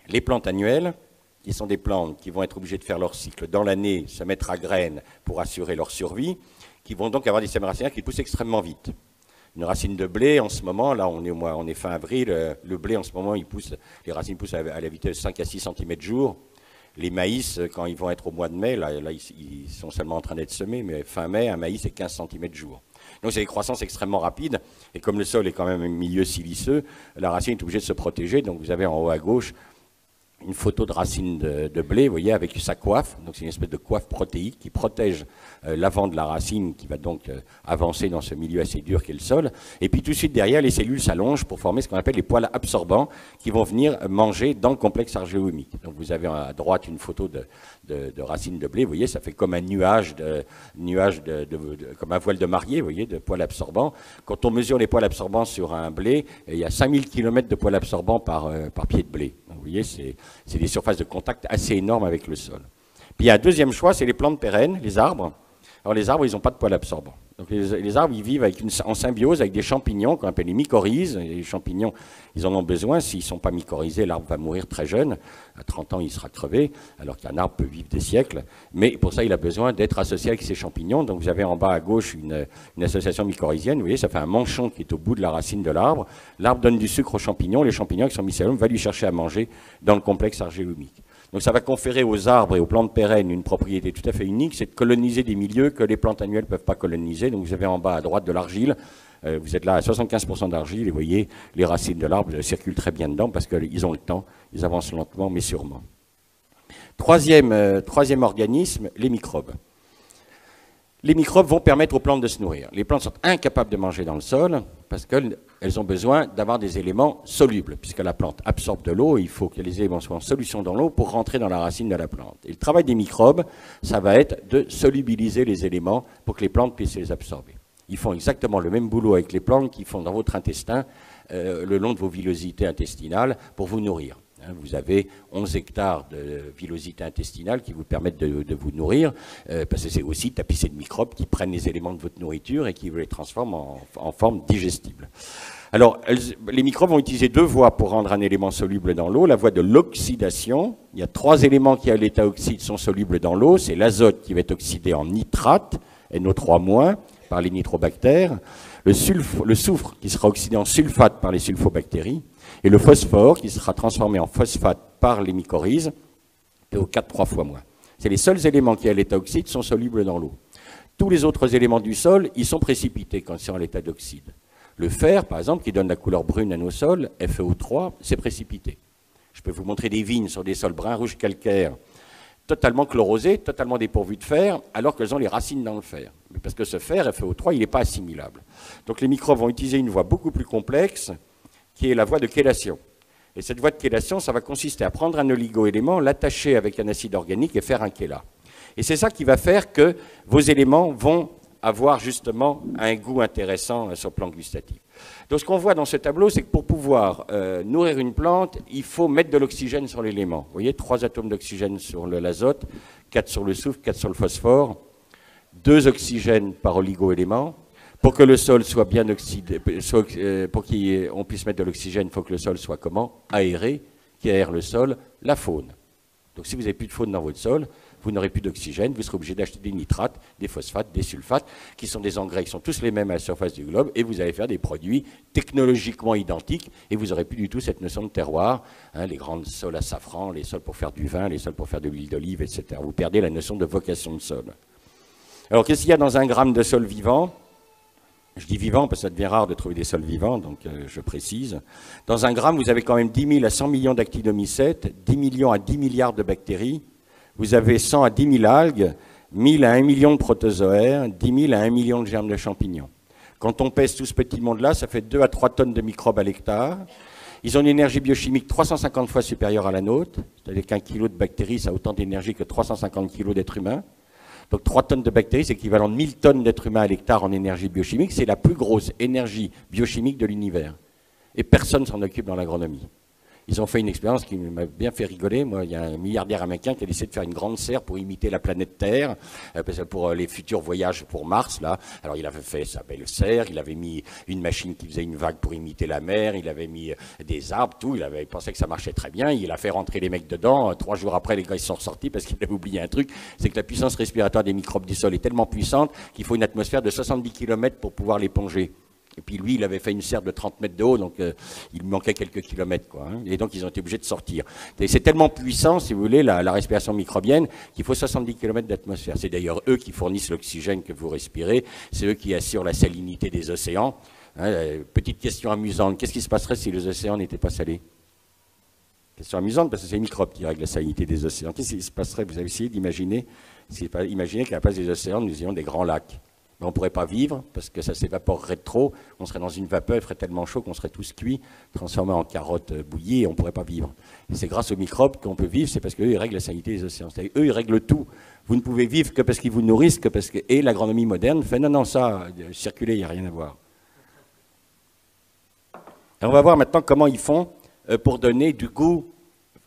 Les plantes annuelles, qui sont des plantes qui vont être obligées de faire leur cycle dans l'année, se mettre à graines pour assurer leur survie, qui vont donc avoir des systèmes racinaires qui poussent extrêmement vite. Une racine de blé, en ce moment, là on est fin avril, le blé en ce moment, les racines poussent à la vitesse de 5 à 6 cm jour. Les maïs, quand ils vont être au mois de mai, là ils sont seulement en train d'être semés, mais fin mai, un maïs c'est 15 cm jour. Donc c'est des croissances extrêmement rapides, et comme le sol est quand même un milieu siliceux, la racine est obligée de se protéger, donc vous avez en haut à gauche une photo de racine de blé, vous voyez, avec sa coiffe. Donc c'est une espèce de coiffe protéique qui protège l'avant de la racine qui va donc avancer dans ce milieu assez dur qu'est le sol. Et puis tout de suite derrière, les cellules s'allongent pour former ce qu'on appelle les poils absorbants qui vont venir manger dans le complexe argilo-humique. Donc vous avez à droite une photo de racine de blé, vous voyez, ça fait comme un nuage, comme un voile de mariée, vous voyez, de poils absorbants. Quand on mesure les poils absorbants sur un blé, il y a 5000 km de poils absorbants par pied de blé. Donc, vous voyez, c'est des surfaces de contact assez énormes avec le sol. Puis il y a un deuxième choix, c'est les plantes pérennes, les arbres. Alors les arbres, ils n'ont pas de poils absorbants. Donc les arbres, ils vivent en symbiose avec des champignons qu'on appelle les mycorhizes. Et les champignons, ils en ont besoin. S'ils ne sont pas mycorhizés, l'arbre va mourir très jeune. À 30 ans, il sera crevé, alors qu'un arbre peut vivre des siècles. Mais pour ça, il a besoin d'être associé avec ces champignons. Donc vous avez en bas à gauche une association mycorhizienne. Vous voyez, ça fait un manchon qui est au bout de la racine de l'arbre. L'arbre donne du sucre aux champignons. Les champignons, qui sont mycélium, vont lui chercher à manger dans le complexe argilo-humique. Donc ça va conférer aux arbres et aux plantes pérennes une propriété tout à fait unique, c'est de coloniser des milieux que les plantes annuelles ne peuvent pas coloniser. Donc vous avez en bas à droite de l'argile, vous êtes là à 75% d'argile et vous voyez les racines de l'arbre circulent très bien dedans parce qu'ils ont le temps, ils avancent lentement mais sûrement. Troisième organisme, les microbes. Les microbes vont permettre aux plantes de se nourrir. Les plantes sont incapables de manger dans le sol parce qu'elles ont besoin d'avoir des éléments solubles. Puisque la plante absorbe de l'eau, il faut que les éléments soient en solution dans l'eau pour rentrer dans la racine de la plante. Et le travail des microbes, ça va être de solubiliser les éléments pour que les plantes puissent les absorber. Ils font exactement le même boulot avec les plantes qu'ils font dans votre intestin, le long de vos villosités intestinales, pour vous nourrir. Vous avez 11 hectares de villosité intestinale qui vous permettent de vous nourrir, parce que c'est aussi tapissé de microbes qui prennent les éléments de votre nourriture et qui vous les transforment en forme digestible. Alors, les microbes vont utiliser deux voies pour rendre un élément soluble dans l'eau. La voie de l'oxydation. Il y a 3 éléments qui, à l'état oxyde, sont solubles dans l'eau. C'est l'azote qui va être oxydé en nitrate, NO3-, par les nitrobactères. Le soufre qui sera oxydé en sulfate par les sulfobactéries. Et le phosphore qui sera transformé en phosphate par les mycorhizes, PO4 3 fois moins. C'est les seuls éléments qui, à l'état oxyde, sont solubles dans l'eau. Tous les autres éléments du sol, ils sont précipités quand ils sont à l'état d'oxyde. Le fer, par exemple, qui donne la couleur brune à nos sols, FeO3, c'est précipité. Je peux vous montrer des vignes sur des sols bruns rouges calcaires, totalement chlorosées, totalement dépourvues de fer, alors qu'elles ont les racines dans le fer. Parce que ce fer, FeO3, il n'est pas assimilable. Donc les microbes vont utiliser une voie beaucoup plus complexe, qui est la voie de chélation. Et cette voie de chélation, ça va consister à prendre un oligo-élément, l'attacher avec un acide organique et faire un chélat. Et c'est ça qui va faire que vos éléments vont avoir justement un goût intéressant sur le plan gustatif. Donc ce qu'on voit dans ce tableau, c'est que pour pouvoir nourrir une plante, il faut mettre de l'oxygène sur l'élément. Vous voyez, 3 atomes d'oxygène sur l'azote, 4 sur le soufre, 4 sur le phosphore, 2 oxygènes par oligo-élément. Pour que le sol soit bien oxydé, pour qu'on puisse mettre de l'oxygène, il faut que le sol soit comment? Aéré, qui aère le sol, la faune. Donc si vous n'avez plus de faune dans votre sol, vous n'aurez plus d'oxygène, vous serez obligé d'acheter des nitrates, des phosphates, des sulfates, qui sont des engrais qui sont tous les mêmes à la surface du globe, et vous allez faire des produits technologiquement identiques, et vous n'aurez plus du tout cette notion de terroir, hein, les grands sols à safran, les sols pour faire du vin, les sols pour faire de l'huile d'olive, etc. Vous perdez la notion de vocation de sol. Alors qu'est-ce qu'il y a dans un gramme de sol vivant? Je dis vivant parce que ça devient rare de trouver des sols vivants, donc je précise. Dans un gramme, vous avez quand même 10 000 à 100 millions d'actinomycètes, 10 millions à 10 milliards de bactéries, vous avez 100 à 10 000 algues, 1000 à 1 million de protozoaires, 10 000 à 1 million de germes de champignons. Quand on pèse tout ce petit monde-là, ça fait 2 à 3 tonnes de microbes à l'hectare. Ils ont une énergie biochimique 350 fois supérieure à la nôtre, c'est-à-dire qu'un kilo de bactéries, ça a autant d'énergie que 350 kilos d'êtres humains. Donc 3 tonnes de bactéries, c'est équivalent de 1000 tonnes d'êtres humains à l'hectare en énergie biochimique. C'est la plus grosse énergie biochimique de l'univers. Et personne ne s'en occupe dans l'agronomie. Ils ont fait une expérience qui m'a bien fait rigoler. Moi, il y a un milliardaire américain qui a décidé de faire une grande serre pour imiter la planète Terre, pour les futurs voyages pour Mars, là. Alors, il avait fait sa belle serre, il avait mis une machine qui faisait une vague pour imiter la mer, il avait mis des arbres, tout. Il pensait que ça marchait très bien. Il a fait rentrer les mecs dedans. 3 jours après, les gars, ils sont ressortis parce qu'il avait oublié un truc. C'est que la puissance respiratoire des microbes du sol est tellement puissante qu'il faut une atmosphère de 70 km pour pouvoir l'éponger. Et puis lui, il avait fait une serre de 30 mètres de haut, donc il manquait quelques kilomètres, quoi, hein. Et donc ils ont été obligés de sortir. Et c'est tellement puissant, si vous voulez, la respiration microbienne, qu'il faut 70 km d'atmosphère. C'est d'ailleurs eux qui fournissent l'oxygène que vous respirez, c'est eux qui assurent la salinité des océans. Hein, petite question amusante, qu'est-ce qui se passerait si les océans n'étaient pas salés? Question amusante, parce que c'est les microbes qui règlent la salinité des océans. Qu'est-ce qui se passerait? Vous avez essayé d'imaginer, imaginez qu'à la place des océans, nous ayons des grands lacs. Mais on ne pourrait pas vivre parce que ça s'évaporerait trop. On serait dans une vapeur, il ferait tellement chaud qu'on serait tous cuits, transformés en carottes bouillies et on ne pourrait pas vivre. Et c'est grâce aux microbes qu'on peut vivre, c'est parce qu'eux, ils règlent la salinité des océans. C'est-à-dire, eux, ils règlent tout. Vous ne pouvez vivre que parce qu'ils vous nourrissent, que parce que... Et l'agronomie moderne fait non, ça, circuler, il n'y a rien à voir. Et on va voir maintenant comment ils font pour donner du goût,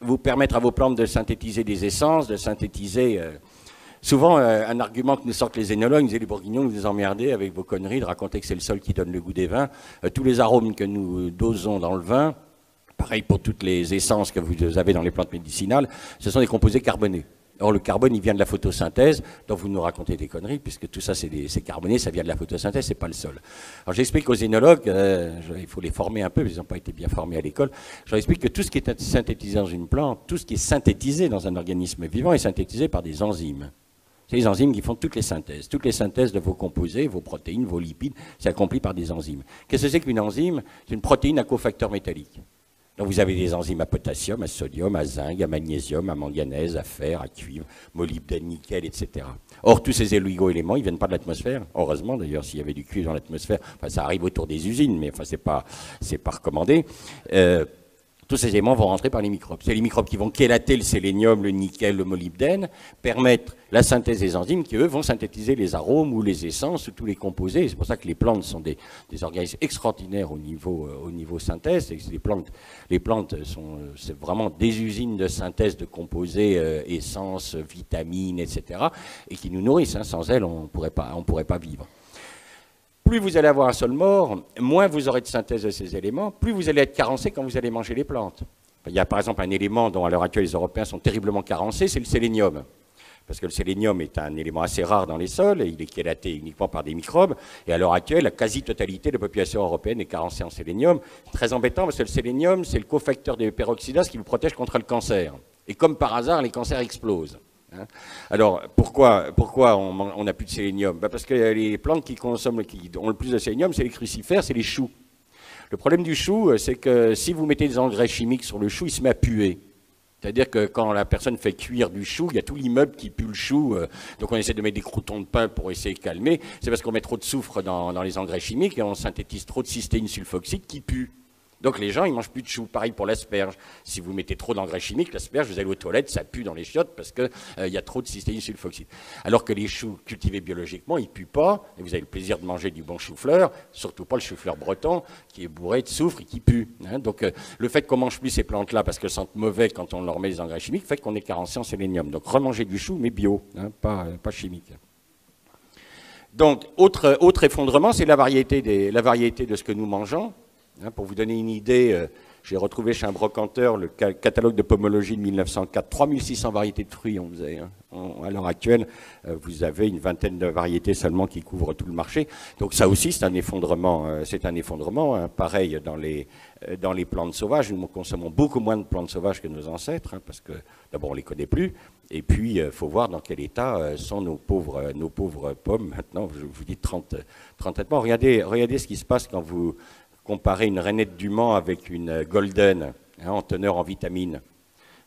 vous permettre à vos plantes de synthétiser des essences, de synthétiser... Souvent, un argument que nous sortent les énologues, nous disent les bourguignons, vous nous emmerdez avec vos conneries de raconter que c'est le sol qui donne le goût des vins. Tous les arômes que nous dosons dans le vin, pareil pour toutes les essences que vous avez dans les plantes médicinales, ce sont des composés carbonés. Or, le carbone, il vient de la photosynthèse, donc vous nous racontez des conneries, puisque tout ça, c'est carboné, ça vient de la photosynthèse, c'est pas le sol. Alors, j'explique aux énologues, il faut les former un peu, ils n'ont pas été bien formés à l'école, je leur explique que tout ce qui est synthétisé dans une plante, tout ce qui est synthétisé dans un organisme vivant est synthétisé par des enzymes. C'est les enzymes qui font toutes les synthèses. Toutes les synthèses de vos composés, vos protéines, vos lipides, c'est accompli par des enzymes. Qu'est-ce que c'est qu'une enzyme? C'est une protéine à cofacteur métallique. Donc vous avez des enzymes à potassium, à sodium, à zinc, à magnésium, à manganèse, à fer, à cuivre, molybdène, nickel, etc. Or, tous ces oligo-éléments, ils ne viennent pas de l'atmosphère. Heureusement, d'ailleurs, s'il y avait du cuivre dans l'atmosphère, enfin, ça arrive autour des usines, mais enfin, c'est pas recommandé. Tous ces éléments vont rentrer par les microbes. C'est les microbes qui vont chélater le sélénium, le nickel, le molybdène, permettre la synthèse des enzymes qui, eux, vont synthétiser les arômes ou les essences ou tous les composés. C'est pour ça que les plantes sont des organismes extraordinaires au niveau synthèse. Les plantes c'est vraiment des usines de synthèse de composés, essences, vitamines, etc. et qui nous nourrissent. Hein. Sans elles, on ne pourrait pas vivre. Plus vous allez avoir un sol mort, moins vous aurez de synthèse de ces éléments, plus vous allez être carencé quand vous allez manger les plantes. Il y a par exemple un élément dont à l'heure actuelle les Européens sont terriblement carencés, c'est le sélénium. Parce que le sélénium est un élément assez rare dans les sols, et il est chélaté uniquement par des microbes, et à l'heure actuelle, la quasi-totalité de la population européenne est carencée en sélénium. C'est très embêtant parce que le sélénium, c'est le cofacteur des peroxydases qui vous protège contre le cancer. Et comme par hasard, les cancers explosent. Hein. Alors, pourquoi on n'a plus de sélénium? Parce que les plantes qui ont le plus de sélénium, c'est les crucifères, c'est les choux. Le problème du chou, c'est que si vous mettez des engrais chimiques sur le chou, il se met à puer. C'est-à-dire que quand la personne fait cuire du chou, il y a tout l'immeuble qui pue le chou. Donc on essaie de mettre des croûtons de pain pour essayer de calmer. C'est parce qu'on met trop de soufre dans les engrais chimiques et on synthétise trop de cystéine sulfoxyde qui pue. Donc les gens, ils mangent plus de chou. Pareil pour l'asperge. Si vous mettez trop d'engrais chimiques, l'asperge, vous allez aux toilettes, ça pue dans les chiottes parce qu'il y a trop de cystéine sulfoxyde. Alors que les choux cultivés biologiquement, ils puent pas. Et vous avez le plaisir de manger du bon chou-fleur, surtout pas le chou-fleur breton, qui est bourré de soufre et qui pue. Hein. Donc le fait qu'on mange plus ces plantes-là parce qu'elles sentent mauvais quand on leur met des engrais chimiques, fait qu'on est carencé en sélénium. Donc remanger du chou, mais bio, hein, pas chimique. Donc autre effondrement, c'est la variété de ce que nous mangeons. Hein, pour vous donner une idée, j'ai retrouvé chez un brocanteur le catalogue de pomologie de 1904. 3600 variétés de fruits on faisait. Hein. À l'heure actuelle, vous avez une vingtaine de variétés seulement qui couvrent tout le marché. Donc ça aussi, c'est un effondrement. Hein. Pareil dans les plantes sauvages. Nous consommons beaucoup moins de plantes sauvages que nos ancêtres, hein, parce que d'abord on les connaît plus. Et puis, il faut voir dans quel état sont nos pauvres pommes. Maintenant, je vous dis 30 traitements. Regardez ce qui se passe quand vous comparer une rainette du Mans avec une golden, hein, en teneur en vitamines.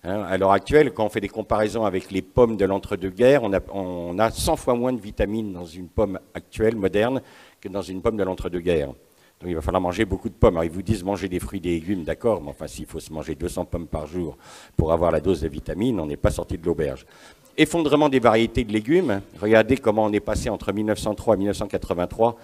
Hein, à l'heure actuelle, quand on fait des comparaisons avec les pommes de l'entre-deux-guerres, on a 100 fois moins de vitamines dans une pomme actuelle, moderne, que dans une pomme de l'entre-deux-guerres. Donc il va falloir manger beaucoup de pommes. Alors ils vous disent manger des fruits et des légumes, d'accord, mais enfin s'il faut se manger 200 pommes par jour pour avoir la dose de vitamines, on n'est pas sorti de l'auberge. Effondrement des variétés de légumes. Regardez comment on est passé entre 1903 et 1983.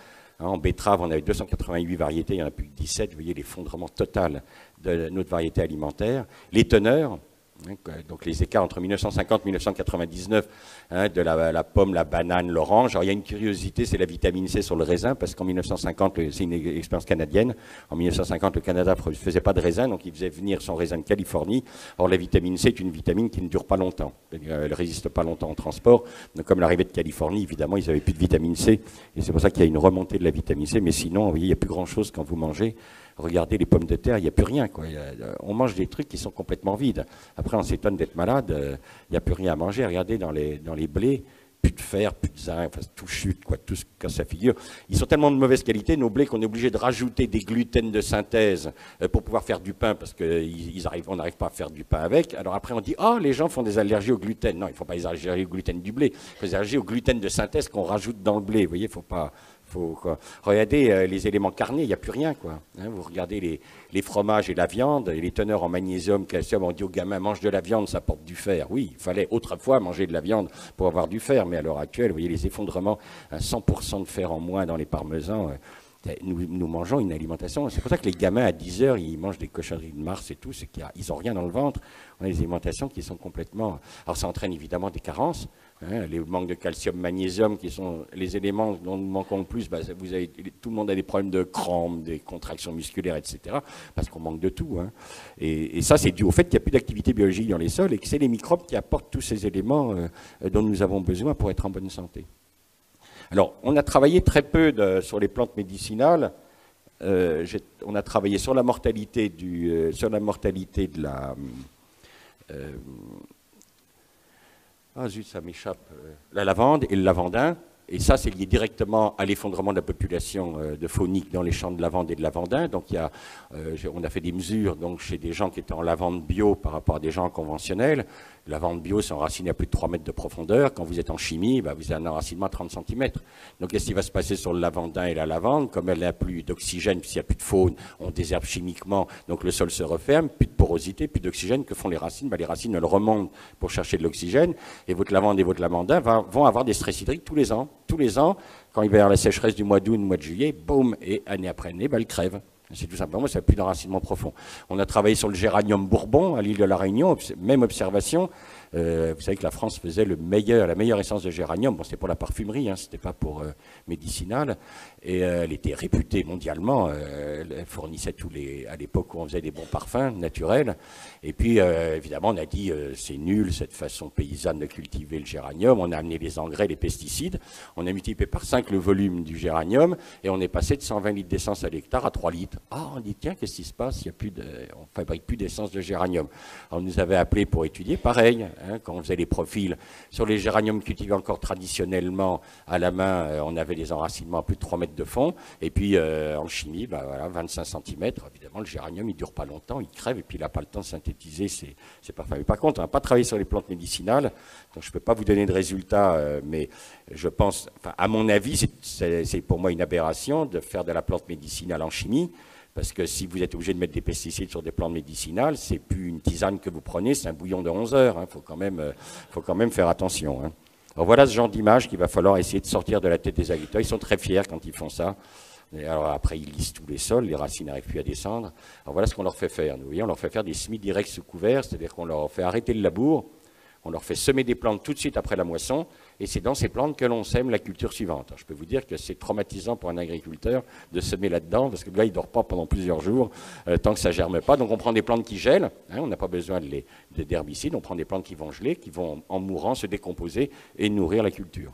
En betterave, on avait 288 variétés, il n'y en a plus que 17. Vous voyez l'effondrement total de notre variété alimentaire. Les teneurs, hein, donc les écarts entre 1950 et 1999, hein, de la pomme, la banane, l'orange. Alors il y a une curiosité, c'est la vitamine C sur le raisin, parce qu'en 1950, c'est une expérience canadienne, en 1950 le Canada ne faisait pas de raisin, donc il faisait venir son raisin de Californie. Or la vitamine C est une vitamine qui ne dure pas longtemps, elle ne résiste pas longtemps au transport. Donc comme l'arrivée de Californie, évidemment, ils n'avaient plus de vitamine C, et c'est pour ça qu'il y a une remontée de la vitamine C, mais sinon, vous voyez, il n'y a plus grand-chose quand vous mangez. Regardez les pommes de terre, il n'y a plus rien, quoi. On mange des trucs qui sont complètement vides. Après, on s'étonne d'être malade, il n'y a plus rien à manger. Regardez dans les blés, plus de fer, plus de zinc, enfin, tout chute, quoi, tout ce que ça figure. Ils sont tellement de mauvaise qualité, nos blés, qu'on est obligé de rajouter des gluten de synthèse pour pouvoir faire du pain, parce qu'on n'arrive pas à faire du pain avec. Alors après, on dit, les gens font des allergies au gluten. Non, il ne faut pas des allergies au gluten du blé, il faut des allergies au gluten de synthèse qu'on rajoute dans le blé. Vous voyez, il ne faut pas... Regardez les éléments carnés, il n'y a plus rien, quoi. Hein, vous regardez les fromages et la viande, et les teneurs en magnésium, calcium, on dit aux gamins, mange de la viande, ça porte du fer. Oui, il fallait autrefois manger de la viande pour avoir du fer, mais à l'heure actuelle, vous voyez les effondrements, 100% de fer en moins dans les parmesans. Nous mangeons une alimentation, c'est pour ça que les gamins à 10 heures, ils mangent des cochonneries de Mars et tout, c'est qu'ils n'ont rien dans le ventre. On a des alimentations qui sont complètement... Alors ça entraîne évidemment des carences, hein, les manques de calcium, magnésium, qui sont les éléments dont nous manquons le plus. Tout le monde a des problèmes de crampes, des contractions musculaires, etc., parce qu'on manque de tout. Hein. Et ça, c'est dû au fait qu'il n'y a plus d'activité biologique dans les sols et que c'est les microbes qui apportent tous ces éléments dont nous avons besoin pour être en bonne santé. Alors, on a travaillé très peu sur les plantes médicinales. On a travaillé sur la mortalité de la... zut, ça m'échappe. La lavande et le lavandin. Et ça, c'est lié directement à l'effondrement de la population de faunique dans les champs de lavande et de lavandin. Donc, on a fait des mesures donc, chez des gens qui étaient en lavande bio par rapport à des gens conventionnels. La lavande bio s'enracine à plus de 3 mètres de profondeur. Quand vous êtes en chimie, vous avez un enracinement à 30 cm. Donc, qu'est-ce qui va se passer sur le lavandin et la lavande? Comme elle n'a plus d'oxygène, puisqu'il n'y a plus de faune, on désherbe chimiquement, donc le sol se referme, plus de porosité, plus d'oxygène. Que font les racines? Les racines, elles remontent pour chercher de l'oxygène. Et votre lavande et votre lavandin vont avoir des stress hydriques tous les ans. Tous les ans, quand il va y avoir la sécheresse du mois d'août, du mois de juillet, boum, et année après année, elles crèvent. C'est tout simplement, ça n'a plus d'enracinement profond. On a travaillé sur le géranium bourbon à l'île de la Réunion, même observation. Vous savez que la France faisait la meilleure essence de géranium. Bon, c'était pour la parfumerie, hein, c'était pas pour médicinal. Et elle était réputée mondialement. Elle fournissait à l'époque où on faisait des bons parfums naturels. Et puis, évidemment, on a dit c'est nul cette façon paysanne de cultiver le géranium. On a amené les engrais, les pesticides. On a multiplié par 5 le volume du géranium et on est passé de 120 litres d'essence à l'hectare à 3 litres. On dit tiens, qu'est-ce qui se passe? On fabrique plus d'essence de géranium. On nous avait appelé pour étudier, pareil. hein, quand on faisait les profils. Sur les géraniums cultivés encore traditionnellement à la main, on avait des enracinements à plus de 3 mètres de fond. Et puis en chimie, bah, voilà, 25 cm. Évidemment, le géranium, il ne dure pas longtemps, il crève et puis il n'a pas le temps de synthétiser. C'est pas fameux. Par contre, on n'a pas travaillé sur les plantes médicinales, donc je ne peux pas vous donner de résultats, mais je pense, enfin, à mon avis, c'est pour moi une aberration de faire de la plante médicinale en chimie. Parce que si vous êtes obligé de mettre des pesticides sur des plantes médicinales, c'est plus une tisane que vous prenez, c'est un bouillon de 11 heures. Il faut quand même faire attention. Hein. Alors voilà ce genre d'image qu'il va falloir essayer de sortir de la tête des agriculteurs. Ils sont très fiers quand ils font ça. Et alors après, ils lissent tous les sols, les racines n'arrivent plus à descendre. Alors voilà ce qu'on leur fait faire. Vous voyez, on leur fait faire des semis directs sous couvert, c'est-à-dire qu'on leur fait arrêter le labour, on leur fait semer des plantes tout de suite après la moisson, et c'est dans ces plantes que l'on sème la culture suivante. Alors, je peux vous dire que c'est traumatisant pour un agriculteur de semer là-dedans, parce que là, il ne dort pas pendant plusieurs jours, tant que ça ne germe pas. Donc on prend des plantes qui gèlent, hein, on n'a pas besoin d'herbicides, on prend des plantes qui vont geler, qui vont en mourant se décomposer et nourrir la culture.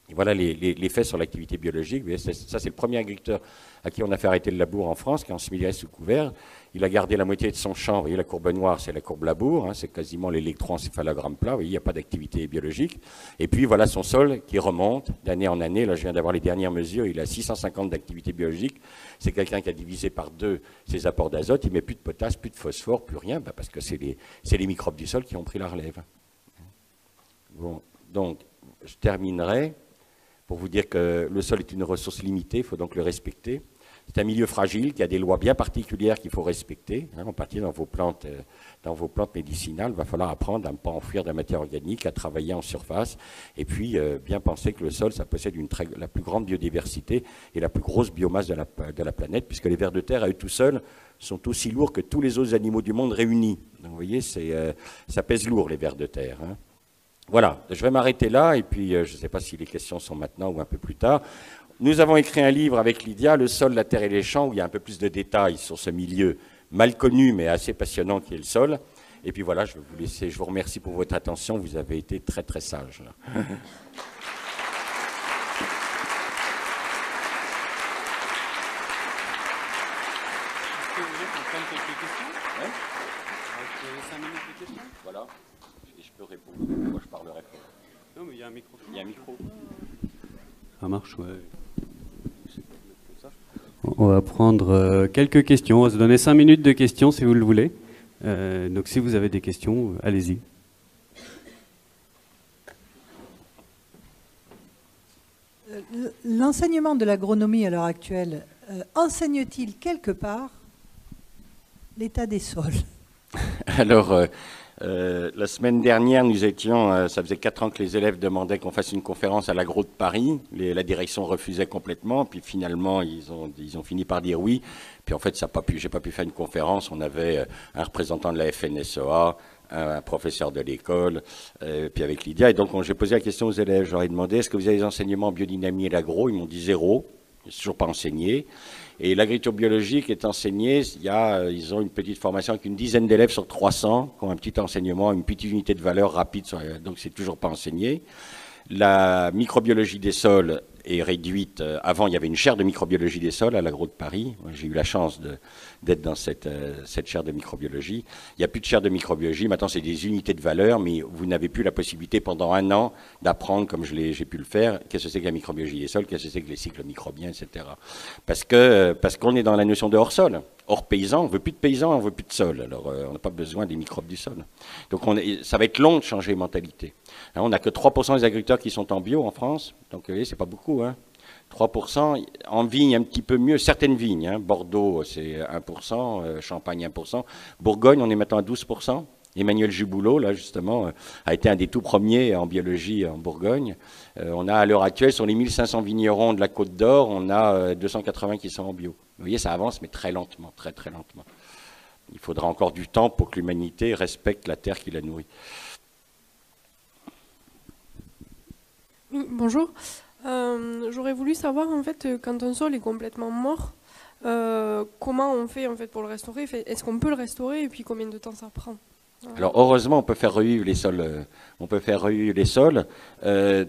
Et voilà l'effet sur l'activité biologique. Ça, c'est le premier agriculteur à qui on a fait arrêter le labour en France, qui est en semi-direct sous couvert. Il a gardé la moitié de son champ. Vous voyez, la courbe noire, c'est la courbe labour. Hein, c'est quasiment l'électroencéphalogramme plat. Vous voyez, il n'y a pas d'activité biologique. Et puis, voilà son sol qui remonte d'année en année. Là, je viens d'avoir les dernières mesures. Il a 650 d'activité biologique. C'est quelqu'un qui a divisé par 2 ses apports d'azote. Il ne met plus de potasse, plus de phosphore, plus rien, parce que c'est les microbes du sol qui ont pris la relève. Bon, donc, je terminerai pour vous dire que le sol est une ressource limitée, il faut donc le respecter. C'est un milieu fragile qui a des lois bien particulières qu'il faut respecter. Hein, en particulier dans vos plantes médicinales, il va falloir apprendre à ne pas enfouir de la matière organique, à travailler en surface, et puis bien penser que le sol, ça possède la plus grande biodiversité et la plus grosse biomasse de la planète, puisque les vers de terre, à eux tout seuls, sont aussi lourds que tous les autres animaux du monde réunis. Donc vous voyez, ça pèse lourd, les vers de terre. Hein. Voilà, je vais m'arrêter là, et puis je ne sais pas si les questions sont maintenant ou un peu plus tard. Nous avons écrit un livre avec Lydia, Le sol, la terre et les champs, où il y a un peu plus de détails sur ce milieu mal connu, mais assez passionnant qui est le sol. Et puis voilà, je vais vous laisser, je vous remercie pour votre attention, vous avez été très très sages. Voilà. Je peux répondre. Moi, je parlerai pas. Non, mais il y a un micro. Il y a un micro. Ça marche, ouais. On va prendre quelques questions. On va se donner 5 minutes de questions, si vous le voulez. Donc, si vous avez des questions, allez-y. L'enseignement de l'agronomie à l'heure actuelle enseigne-t-il quelque part l'état des sols? Alors, la semaine dernière, nous étions, ça faisait 4 ans que les élèves demandaient qu'on fasse une conférence à l'Agro de Paris. La direction refusait complètement, puis finalement, ils ont fini par dire oui. Puis en fait, j'ai pas pu faire une conférence. On avait un représentant de la FNSEA, un professeur de l'école, puis avec Lydia. Et donc, j'ai posé la question aux élèves. Je leur ai demandé, est-ce que vous avez des enseignements en biodynamie et l'agro? Ils m'ont dit 0. Ils ne sont toujours pas enseignés. Et l'agriculture biologique est enseignée, ils ont une petite formation avec une dizaine d'élèves sur 300 qui ont un petit enseignement, une petite unité de valeur rapide, donc c'est toujours pas enseigné. La microbiologie des sols est réduite. Avant, il y avait une chaire de microbiologie des sols à l'Agro de Paris. J'ai eu la chance d'être dans cette chaire de microbiologie. Il n'y a plus de chaire de microbiologie. Maintenant, c'est des unités de valeur, mais vous n'avez plus la possibilité pendant 1 an d'apprendre, comme j'ai pu le faire, qu'est-ce que c'est que la microbiologie des sols, qu'est-ce que c'est que les cycles microbiens, etc. Parce qu'on est dans la notion de hors-sol. Hors paysan, on ne veut plus de paysans, on ne veut plus de sol. Alors, on n'a pas besoin des microbes du sol. Donc, ça va être long de changer les mentalités. Hein, on n'a que 3% des agriculteurs qui sont en bio en France. Donc, vous voyez, c'est pas beaucoup. Hein. 3%. En vigne, un petit peu mieux. Certaines vignes. Hein. Bordeaux, c'est 1%. Champagne, 1%. Bourgogne, on est maintenant à 12%. Emmanuel Juboulot, là, justement, a été un des tout premiers en biologie en Bourgogne. On a, à l'heure actuelle, sur les 1500 vignerons de la Côte d'Or, on a 280 qui sont en bio. Vous voyez, ça avance, mais très lentement, très, très lentement. Il faudra encore du temps pour que l'humanité respecte la terre qui la nourrit. Oui, bonjour. J'aurais voulu savoir, en fait, quand un sol est complètement mort, comment on fait, en fait, pour le restaurer? Est-ce qu'on peut le restaurer et puis combien de temps ça prend? Alors heureusement, on peut faire revivre les sols. On peut faire revivre les sols.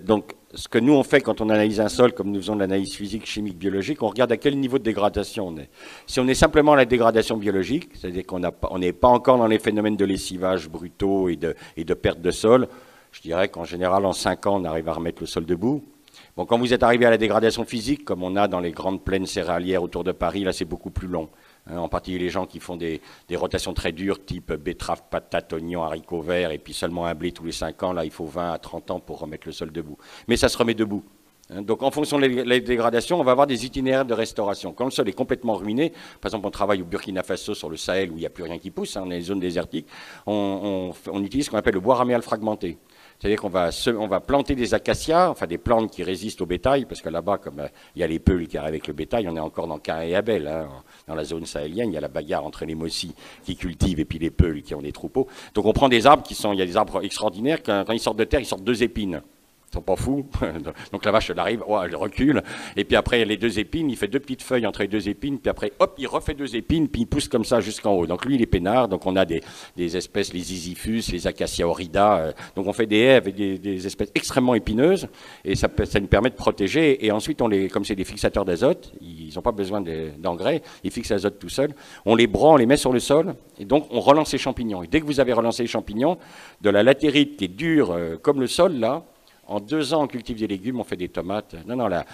Donc, ce que nous on fait quand on analyse un sol, comme nous faisons de l'analyse physique, chimique, biologique, on regarde à quel niveau de dégradation on est. Si on est simplement à la dégradation biologique, c'est-à-dire qu'on n'est pas encore dans les phénomènes de lessivage brutaux et de perte de sol, je dirais qu'en général, en 5 ans, on arrive à remettre le sol debout. Bon, quand vous êtes arrivé à la dégradation physique, comme on a dans les grandes plaines céréalières autour de Paris, là c'est beaucoup plus long. En particulier les gens qui font des rotations très dures, type betterave, patate, oignon, haricots verts, et puis seulement un blé tous les 5 ans, là il faut 20 à 30 ans pour remettre le sol debout. Mais ça se remet debout. Donc en fonction de la dégradation, on va avoir des itinéraires de restauration. Quand le sol est complètement ruiné, par exemple on travaille au Burkina Faso sur le Sahel où il n'y a plus rien qui pousse, dans les zones désertiques, on utilise ce qu'on appelle le bois raméal fragmenté. C'est-à-dire qu'on va planter des acacias, enfin des plantes qui résistent au bétail, parce que là-bas, comme il y a les peuls qui arrivent avec le bétail, on est encore dans Caïn et Abel. Hein, dans la zone sahélienne, il y a la bagarre entre les Mossis qui cultivent et puis les peuls qui ont des troupeaux. Donc on prend des arbres il y a des arbres extraordinaires, quand ils sortent de terre, ils sortent 2 épines. Ils sont pas fous. Donc la vache, elle arrive, elle recule. Et puis après, il y a les 2 épines, il fait 2 petites feuilles entre les 2 épines, puis après, hop, il refait 2 épines, puis il pousse comme ça jusqu'en haut. Donc lui, il est peinard. Donc on a des espèces, les Ziziphus, les Acacia horrida. Donc on fait des haies avec des espèces extrêmement épineuses, et ça nous permet de protéger. Et ensuite, comme c'est des fixateurs d'azote, ils n'ont pas besoin d'engrais, ils fixent l'azote tout seuls. On les broie, on les met sur le sol, et donc on relance les champignons. Et dès que vous avez relancé les champignons, de la latérite qui est dure comme le sol, là, en 2 ans, on cultive des légumes, on fait des tomates. Non, là,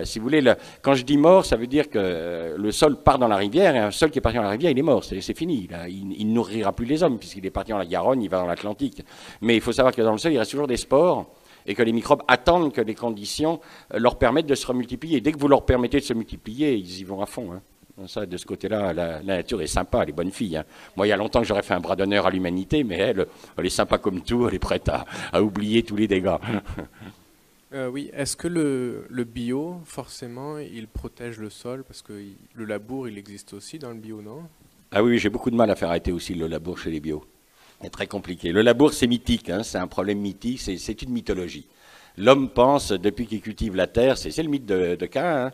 si vous voulez, quand je dis mort, ça veut dire que le sol part dans la rivière, et un sol qui est parti dans la rivière, il est mort, c'est fini. Là. Il ne nourrira plus les hommes, puisqu'il est parti dans la Garonne, il va dans l'Atlantique. Mais il faut savoir que dans le sol, il reste toujours des spores, et que les microbes attendent que les conditions leur permettent de se remultiplier. Dès que vous leur permettez de se multiplier, ils y vont à fond. Hein. Ça, de ce côté-là, la nature est sympa, elle est bonne fille. Hein. Moi, il y a longtemps que j'aurais fait un bras d'honneur à l'humanité, mais elle est sympa comme tout, elle est prête à oublier tous les dégâts. Oui, est-ce que le bio, forcément, il protège le sol? Parce que le labour, il existe aussi dans le bio, non? Ah oui, j'ai beaucoup de mal à faire arrêter aussi le labour chez les bio. C'est très compliqué. Le labour, c'est mythique, hein, c'est un problème mythique, c'est une mythologie. L'homme pense, depuis qu'il cultive la terre, c'est le mythe de Caïn, hein,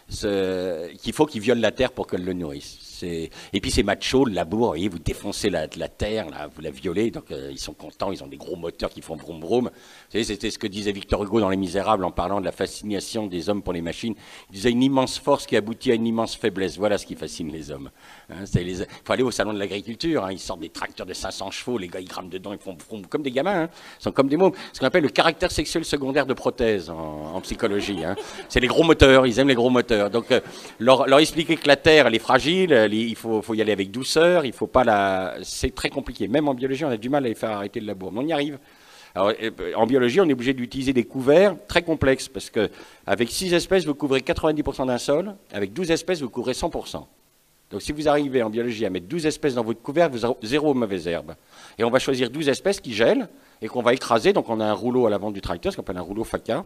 qu'il faut qu'il viole la terre pour qu'elle le nourrisse. Et puis c'est macho, le labour, vous voyez, vous défoncez la terre, là, vous la violez, donc ils sont contents, ils ont des gros moteurs qui font vroom vroom. Vous savez, c'était ce que disait Victor Hugo dans Les Misérables en parlant de la fascination des hommes pour les machines. Il disait une immense force qui aboutit à une immense faiblesse. Voilà ce qui fascine les hommes. Hein, faut aller au salon de l'agriculture, hein, ils sortent des tracteurs de 500 chevaux, les gars ils grament dedans, ils font vroom comme des gamins, hein, ils sont comme des mômes. Ce qu'on appelle le caractère sexuel secondaire de prothèse en psychologie. Hein. C'est les gros moteurs, ils aiment les gros moteurs. Donc leur expliquer que la terre elle est fragile, il faut y aller avec douceur, il faut pas c'est très compliqué. Même en biologie, on a du mal à les faire arrêter le labour, mais on y arrive. Alors, en biologie, on est obligé d'utiliser des couverts très complexes, parce qu'avec 6 espèces, vous couvrez 90% d'un sol, avec 12 espèces, vous couvrez 100%. Donc si vous arrivez en biologie à mettre 12 espèces dans votre couvert, vous avez 0 mauvaises herbes. Et on va choisir 12 espèces qui gèlent, et qu'on va écraser. Donc on a un rouleau à l'avant du tracteur, ce qu'on appelle un rouleau FACA.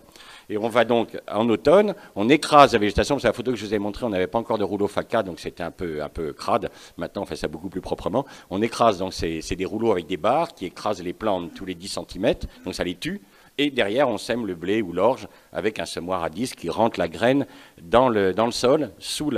Et on va donc, en automne, on écrase la végétation. C'est la photo que je vous ai montrée, on n'avait pas encore de rouleau FACA, donc c'était un peu crade. Maintenant, on fait ça beaucoup plus proprement. On écrase, donc c'est des rouleaux avec des barres qui écrasent les plantes tous les 10 cm, donc ça les tue. Et derrière, on sème le blé ou l'orge avec un semoir à disque qui rentre la graine dans le sol, sous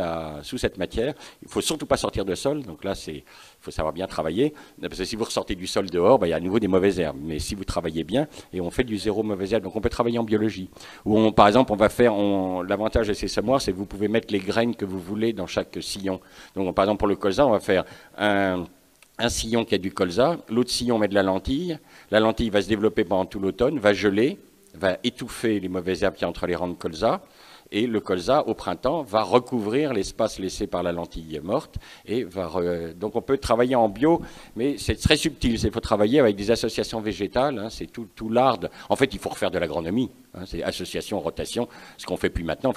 cette matière. Il ne faut surtout pas sortir de sol. Donc là, il faut savoir bien travailler. Parce que si vous ressortez du sol dehors, il y a à nouveau des mauvaises herbes. Mais si vous travaillez bien, et on fait du 0 mauvaise herbe, donc on peut travailler en biologie. Où par exemple, on va faire, l'avantage de ces semoirs, c'est que vous pouvez mettre les graines que vous voulez dans chaque sillon. Donc par exemple, pour le colza, on va faire un sillon qui a du colza, l'autre sillon met de la lentille va se développer pendant tout l'automne, va geler, va étouffer les mauvaises herbes qui y a entre les rangs de colza, et le colza, au printemps, va recouvrir l'espace laissé par la lentille morte, et donc on peut travailler en bio, mais c'est très subtil, il faut travailler avec des associations végétales, hein, c'est tout l'art. En fait, il faut refaire de l'agronomie, hein, c'est association, rotation, ce qu'on fait plus maintenant,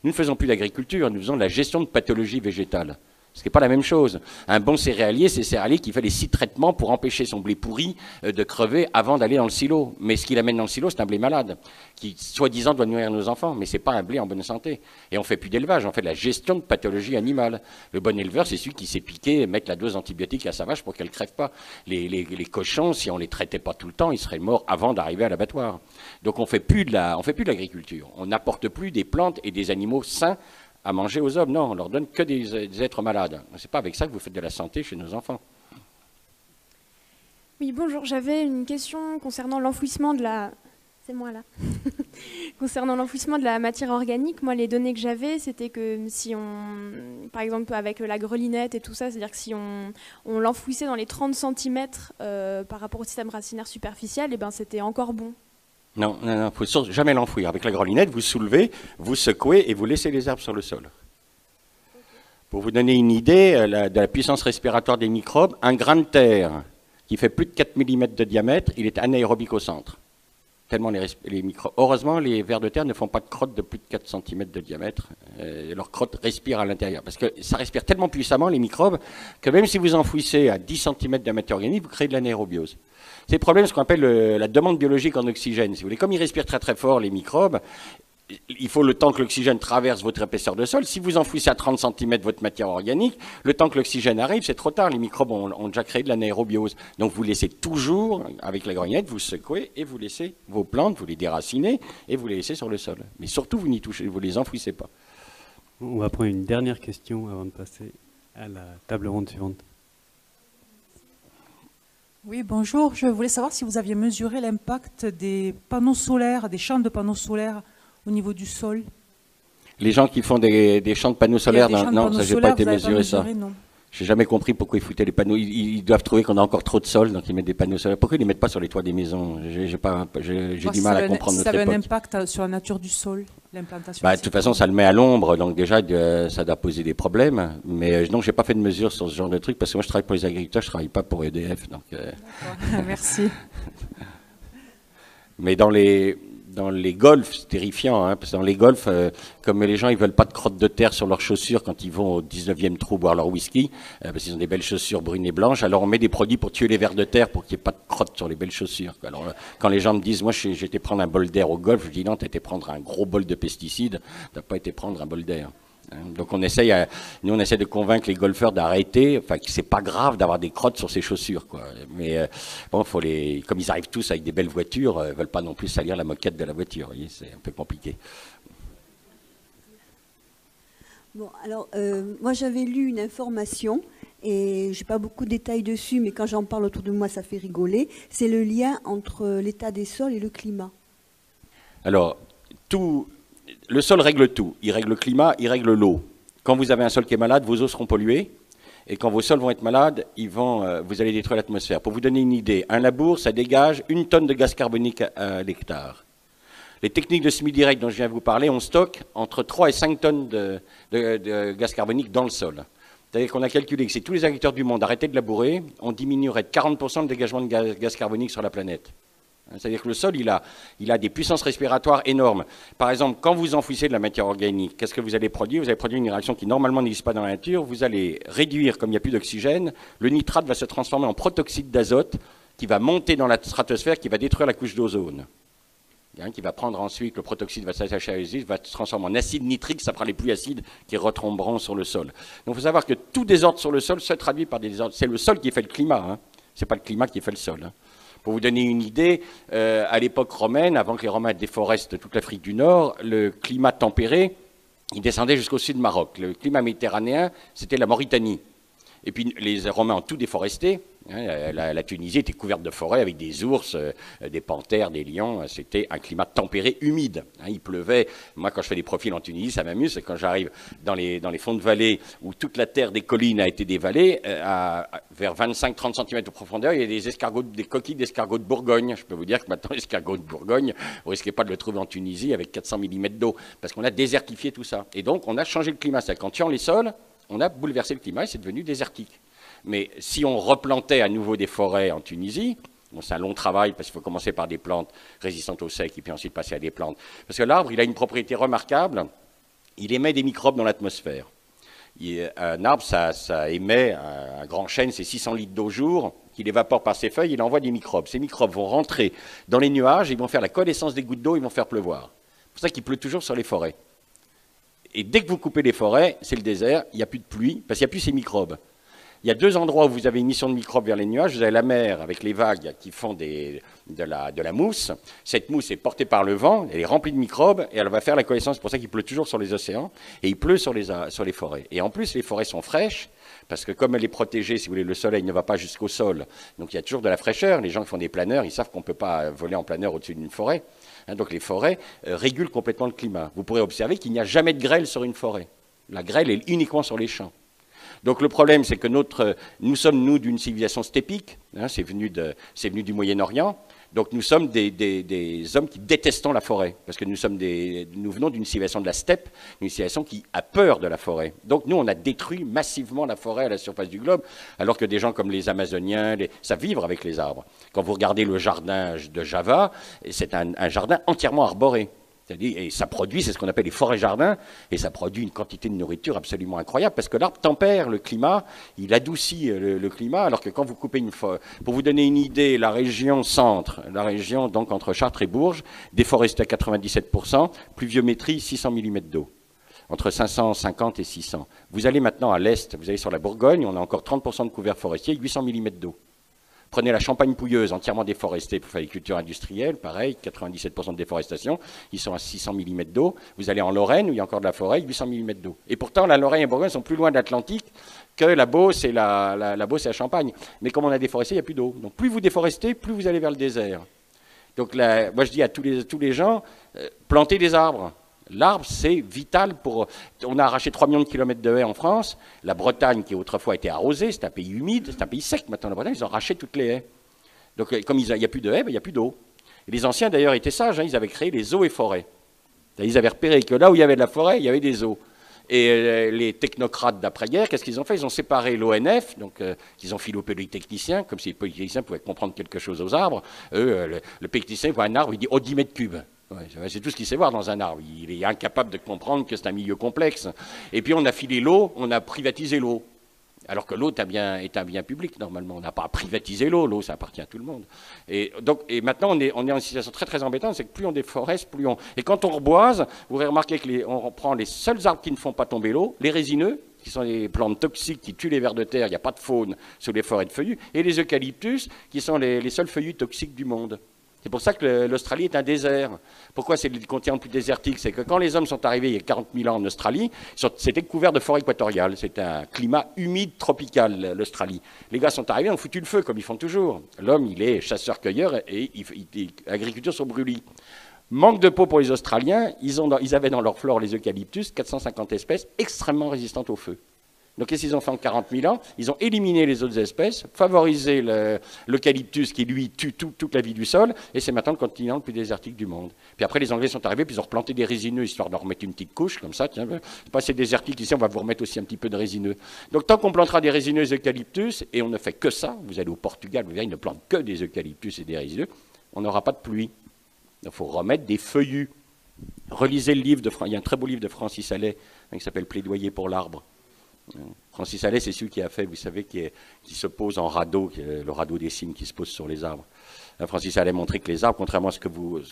nous ne faisons plus d'agriculture, nous faisons de la gestion de pathologies végétales. Ce qui n'est pas la même chose. Un bon céréalier, c'est céréalier qui fait les 6 traitements pour empêcher son blé pourri de crever avant d'aller dans le silo. Mais ce qu'il amène dans le silo, c'est un blé malade, qui soi-disant doit nourrir nos enfants, mais ce n'est pas un blé en bonne santé. Et on ne fait plus d'élevage, on fait de la gestion de pathologie animale. Le bon éleveur, c'est celui qui s'est piqué, mettre la dose antibiotique à sa vache pour qu'elle ne crève pas. Les cochons, si on ne les traitait pas tout le temps, ils seraient morts avant d'arriver à l'abattoir. Donc on ne fait plus de l'agriculture. On n'apporte plus des plantes et des animaux sains à manger aux hommes. Non, on leur donne que des êtres malades. C'est pas avec ça que vous faites de la santé chez nos enfants. Oui, bonjour. J'avais une question concernant l'enfouissement de la... C'est moi là. Concernant l'enfouissement de la matière organique, moi les données que j'avais, c'était que si on, par exemple avec la grelinette et tout ça, c'est-à-dire que si on l'enfouissait dans les 30 cm par rapport au système racinaire superficiel, et ben c'était encore bon. Non, il ne faut jamais l'enfouir. Avec la grelinette, vous soulevez, vous secouez et vous laissez les herbes sur le sol. Pour vous donner une idée de la puissance respiratoire des microbes, un grain de terre qui fait plus de 4 mm de diamètre, il est anaérobique au centre. Tellement les microbes. Heureusement, les vers de terre ne font pas de crottes de plus de 4 cm de diamètre. Leurs crottes respirent à l'intérieur. Parce que ça respire tellement puissamment, les microbes, que même si vous enfouissez à 10 cm de matière organique, vous créez de l'anaérobiose. C'est le problème, ce qu'on appelle la demande biologique en oxygène. Si vous voulez, comme ils respirent très très fort, les microbes, il faut le temps que l'oxygène traverse votre épaisseur de sol. Si vous enfouissez à 30 cm votre matière organique, le temps que l'oxygène arrive, c'est trop tard. Les microbes ont déjà créé de l'anaérobiose. Donc vous laissez toujours, avec la grelinette, vous secouez et vous laissez vos plantes, vous les déracinez et vous les laissez sur le sol. Mais surtout, vous n'y touchez, vous les enfouissez pas. On va prendre une dernière question avant de passer à la table ronde suivante. Oui, bonjour. Je voulais savoir si vous aviez mesuré l'impact des panneaux solaires, des champs de panneaux solaires au niveau du sol. Les gens qui font des champs de panneaux solaires, non, ça, j'ai pas été mesuré ça. J'ai jamais compris pourquoi ils foutaient les panneaux. Ils doivent trouver qu'on a encore trop de sol, donc ils mettent des panneaux solaires. Pourquoi ils les mettent pas sur les toits des maisons? J'ai du mal à comprendre notre époque. Ça avait un impact sur la nature du sol, l'implantation. De toute façon, ça le met à l'ombre, donc déjà, ça doit poser des problèmes. Mais non, j'ai pas fait de mesure sur ce genre de truc, parce que moi, je travaille pour les agriculteurs, je travaille pas pour EDF. Donc, merci. Mais dans les golfs, c'est terrifiant, hein, parce que dans les golfs, comme les gens ils veulent pas de crottes de terre sur leurs chaussures quand ils vont au 19e trou boire leur whisky, parce qu'ils ont des belles chaussures brunes et blanches, alors on met des produits pour tuer les vers de terre pour qu'il n'y ait pas de crottes sur les belles chaussures. Alors quand les gens me disent, moi j'ai été prendre un bol d'air au golf, je dis non, tu as été prendre un gros bol de pesticides, tu n'as pas été prendre un bol d'air. Donc on essaie de convaincre les golfeurs d'arrêter, enfin que c'est pas grave d'avoir des crottes sur ses chaussures, quoi. Mais bon, comme ils arrivent tous avec des belles voitures, veulent pas non plus salir la moquette de la voiture. Vous voyez, c'est un peu compliqué. Bon, alors moi j'avais lu une information et j'ai pas beaucoup de détails dessus, mais quand j'en parle autour de moi, ça fait rigoler. C'est le lien entre l'état des sols et le climat. Alors le sol règle tout. Il règle le climat, il règle l'eau. Quand vous avez un sol qui est malade, vos eaux seront polluées. Et quand vos sols vont être malades, vous allez détruire l'atmosphère. Pour vous donner une idée, un labour, ça dégage 1 tonne de gaz carbonique à l'hectare. Les techniques de semi-direct dont je viens de vous parler, on stocke entre 3 et 5 tonnes de gaz carbonique dans le sol. C'est-à-dire qu'on a calculé que si tous les agriculteurs du monde arrêtaient de labourer, on diminuerait de 40% le dégagement de gaz carbonique sur la planète. C'est-à-dire que le sol, il a des puissances respiratoires énormes. Par exemple, quand vous enfouissez de la matière organique, qu'est-ce que vous allez produire? Vous allez produire une réaction qui normalement n'existe pas dans la nature. Vous allez réduire, comme il n'y a plus d'oxygène, le nitrate va se transformer en protoxyde d'azote qui va monter dans la stratosphère, qui va détruire la couche d'ozone. Qui va prendre ensuite, le protoxyde va s'attacher à l'ozone, va se transformer en acide nitrique, ça fera les pluies acides qui retomberont sur le sol. Donc il faut savoir que tout désordre sur le sol se traduit par des désordres. C'est le sol qui fait le climat, hein. Ce n'est pas le climat qui fait le sol. Hein. Pour vous donner une idée, à l'époque romaine, avant que les Romains déforestent toute l'Afrique du Nord, le climat tempéré, il descendait jusqu'au sud du Maroc. Le climat méditerranéen, c'était la Mauritanie. Et puis les Romains ont tout déforesté. La Tunisie était couverte de forêts avec des ours, des panthères, des lions. C'était un climat tempéré, humide. Il pleuvait. Moi, quand je fais des profils en Tunisie, ça m'amuse. C'est quand j'arrive dans les fonds de vallée où toute la terre des collines a été dévalée, vers 25-30 cm de profondeur, il y a des coquilles d'escargots de Bourgogne. Je peux vous dire que maintenant, l'escargot de Bourgogne, vous ne risquez pas de le trouver en Tunisie avec 400 mm d'eau, parce qu'on a désertifié tout ça. Et donc, on a changé le climat. C'est-à-dire qu'en tuant les sols, on a bouleversé le climat et c'est devenu désertique. Mais si on replantait à nouveau des forêts en Tunisie, bon, c'est un long travail parce qu'il faut commencer par des plantes résistantes au sec et puis ensuite passer à des plantes. Parce que l'arbre, il a une propriété remarquable, il émet des microbes dans l'atmosphère. Un arbre, ça émet un grand chêne, c'est 600 litres d'eau jour, qu'il évapore par ses feuilles, il envoie des microbes. Ces microbes vont rentrer dans les nuages, ils vont faire la coalescence des gouttes d'eau, ils vont faire pleuvoir. C'est pour ça qu'il pleut toujours sur les forêts. Et dès que vous coupez les forêts, c'est le désert, il n'y a plus de pluie, parce qu'il n'y a plus ces microbes. Il y a 2 endroits où vous avez une émission de microbes vers les nuages. Vous avez la mer avec les vagues qui font de la mousse. Cette mousse est portée par le vent, elle est remplie de microbes et elle va faire la coalescence. C'est pour ça qu'il pleut toujours sur les océans et il pleut sur les forêts. Et en plus, les forêts sont fraîches Parce que comme elle est protégée, si vous voulez, le soleil ne va pas jusqu'au sol. Donc il y a toujours de la fraîcheur. Les gens qui font des planeurs, ils savent qu'on ne peut pas voler en planeur au-dessus d'une forêt. Donc les forêts régulent complètement le climat. Vous pourrez observer qu'il n'y a jamais de grêle sur une forêt. La grêle est uniquement sur les champs. Donc le problème, c'est que nous sommes, nous, d'une civilisation stépique. C'est venu du Moyen-Orient. Donc nous sommes des hommes qui détestons la forêt, parce que nous venons d'une civilisation de la steppe, une civilisation qui a peur de la forêt. Donc nous, on a détruit massivement la forêt à la surface du globe, alors que des gens comme les Amazoniens savent vivre avec les arbres. Quand vous regardez le jardin de Java, c'est un jardin entièrement arboré. Et ça produit, c'est ce qu'on appelle les forêts-jardins, et ça produit une quantité de nourriture absolument incroyable, parce que l'arbre tempère le climat, il adoucit le climat, alors que quand vous coupez une forêt, pour vous donner une idée, la région centre, la région donc entre Chartres et Bourges, déforestée à 97%, pluviométrie 600 mm d'eau, entre 550 et 600. Vous allez maintenant à l'est, vous allez sur la Bourgogne, on a encore 30% de couvert forestier, 800 mm d'eau. Prenez la Champagne pouilleuse, entièrement déforestée pour faire l'agriculture industrielle, pareil, 97% de déforestation, ils sont à 600 mm d'eau. Vous allez en Lorraine, où il y a encore de la forêt, 800 mm d'eau. Et pourtant, la Lorraine et la Bourgogne sont plus loin de l'Atlantique que la Beauce et la Beauce et la Champagne. Mais comme on a déforesté, il n'y a plus d'eau. Donc plus vous déforestez, plus vous allez vers le désert. Donc moi je dis à tous les gens, plantez des arbres. L'arbre, c'est vital pour... On a arraché 3 millions de kilomètres de haies en France. La Bretagne, qui autrefois était arrosée, c'est un pays humide, c'est un pays sec maintenant, la Bretagne, ils ont arraché toutes les haies. Donc comme il n'y a plus de haies, il n'y a plus d'eau. Et les anciens, d'ailleurs, étaient sages, ils avaient créé les eaux et forêts. Ils avaient repéré que là où il y avait de la forêt, il y avait des eaux. Et les technocrates d'après-guerre, qu'est-ce qu'ils ont fait? Ils ont séparé l'ONF, donc ils ont filé aux polytechniciens, comme si les polytechniciens pouvaient comprendre quelque chose aux arbres. Eux, le polytechnicien voit un arbre, il dit « oh, 10 mètres cubes ». Ouais, c'est tout ce qu'il sait voir dans un arbre. Il est incapable de comprendre que c'est un milieu complexe. Et puis on a filé l'eau, on a privatisé l'eau. Alors que l'eau est un bien public, normalement. On n'a pas à privatiser l'eau, l'eau, ça appartient à tout le monde. Et maintenant, on est en situation très très embêtante, c'est que plus on déforeste, plus on... Et quand on reboise, vous aurez remarqué qu'on prend les seuls arbres qui ne font pas tomber l'eau, les résineux, qui sont des plantes toxiques qui tuent les vers de terre, il n'y a pas de faune sur les forêts de feuillus, et les eucalyptus, qui sont les seuls feuillus toxiques du monde. C'est pour ça que l'Australie est un désert. Pourquoi c'est le continent le plus désertique? C'est que quand les hommes sont arrivés il y a 40 000 ans en Australie, c'était couvert de forêt équatoriale. C'était un climat humide tropical, l'Australie. Les gars sont arrivés, ont foutu le feu, comme ils font toujours. L'homme, il est chasseur-cueilleur et l'agriculture sur brûlis. Manque de peau pour les Australiens, ils avaient dans leur flore les eucalyptus, 450 espèces extrêmement résistantes au feu. Donc, qu'est-ce qu'ils ont fait en 40 000 ans? Ils ont éliminé les autres espèces, favorisé l'eucalyptus qui, lui, tue toute la vie du sol, et c'est maintenant le continent le plus désertique du monde. Puis après, les Anglais sont arrivés, puis ils ont replanté des résineux, histoire d'en remettre une petite couche, comme ça, tiens, c'est pas assez désertique ici, on va vous remettre aussi un petit peu de résineux. Donc, tant qu'on plantera des résineux eucalyptus, et on ne fait que ça, vous allez au Portugal, vous verrez, ils ne plantent que des eucalyptus et des résineux, on n'aura pas de pluie. Il faut remettre des feuillus. Relisez le livre il y a un très beau livre de Francis Allais, qui s'appelle Plaidoyer pour l'arbre. Francis Allais, c'est celui qui a fait, vous savez, qui se pose en radeau, le radeau des cygnes qui se pose sur les arbres. Francis Allais montrait que les arbres, contrairement à ce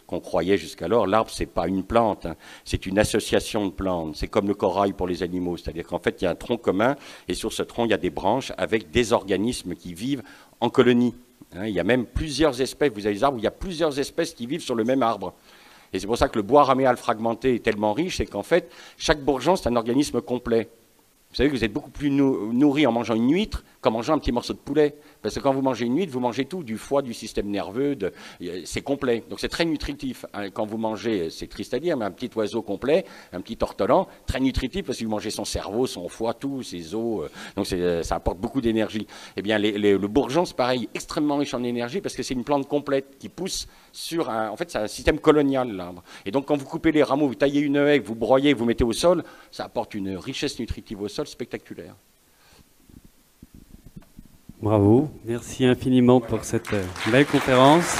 qu'on croyait jusqu'alors, l'arbre, c'est pas une plante, c'est une association de plantes. C'est comme le corail pour les animaux, c'est-à-dire qu'en fait, il y a un tronc commun, et sur ce tronc, il y a des branches avec des organismes qui vivent en colonie. Il y a même plusieurs espèces, vous avez des arbres où il y a plusieurs espèces qui vivent sur le même arbre. Et c'est pour ça que le bois raméal fragmenté est tellement riche, c'est qu'en fait, chaque bourgeon, c'est un organisme complet. Vous savez que vous êtes beaucoup plus nourri en mangeant une huître qu'en mangeant un petit morceau de poulet. Parce que quand vous mangez une huître, vous mangez tout, du foie, du système nerveux, c'est complet. Donc c'est très nutritif. Quand vous mangez, c'est triste à dire, mais un petit oiseau complet, un petit ortolan, très nutritif parce que vous mangez son cerveau, son foie, tout, ses os. Donc ça apporte beaucoup d'énergie. Eh bien, le bourgeon, c'est pareil, extrêmement riche en énergie parce que c'est une plante complète qui pousse sur en fait, c'est un système colonial, l'arbre. Et donc quand vous coupez les rameaux, vous taillez une haie, vous broyez, vous mettez au sol, ça apporte une richesse nutritive au sol spectaculaire. Bravo, merci infiniment pour cette belle conférence.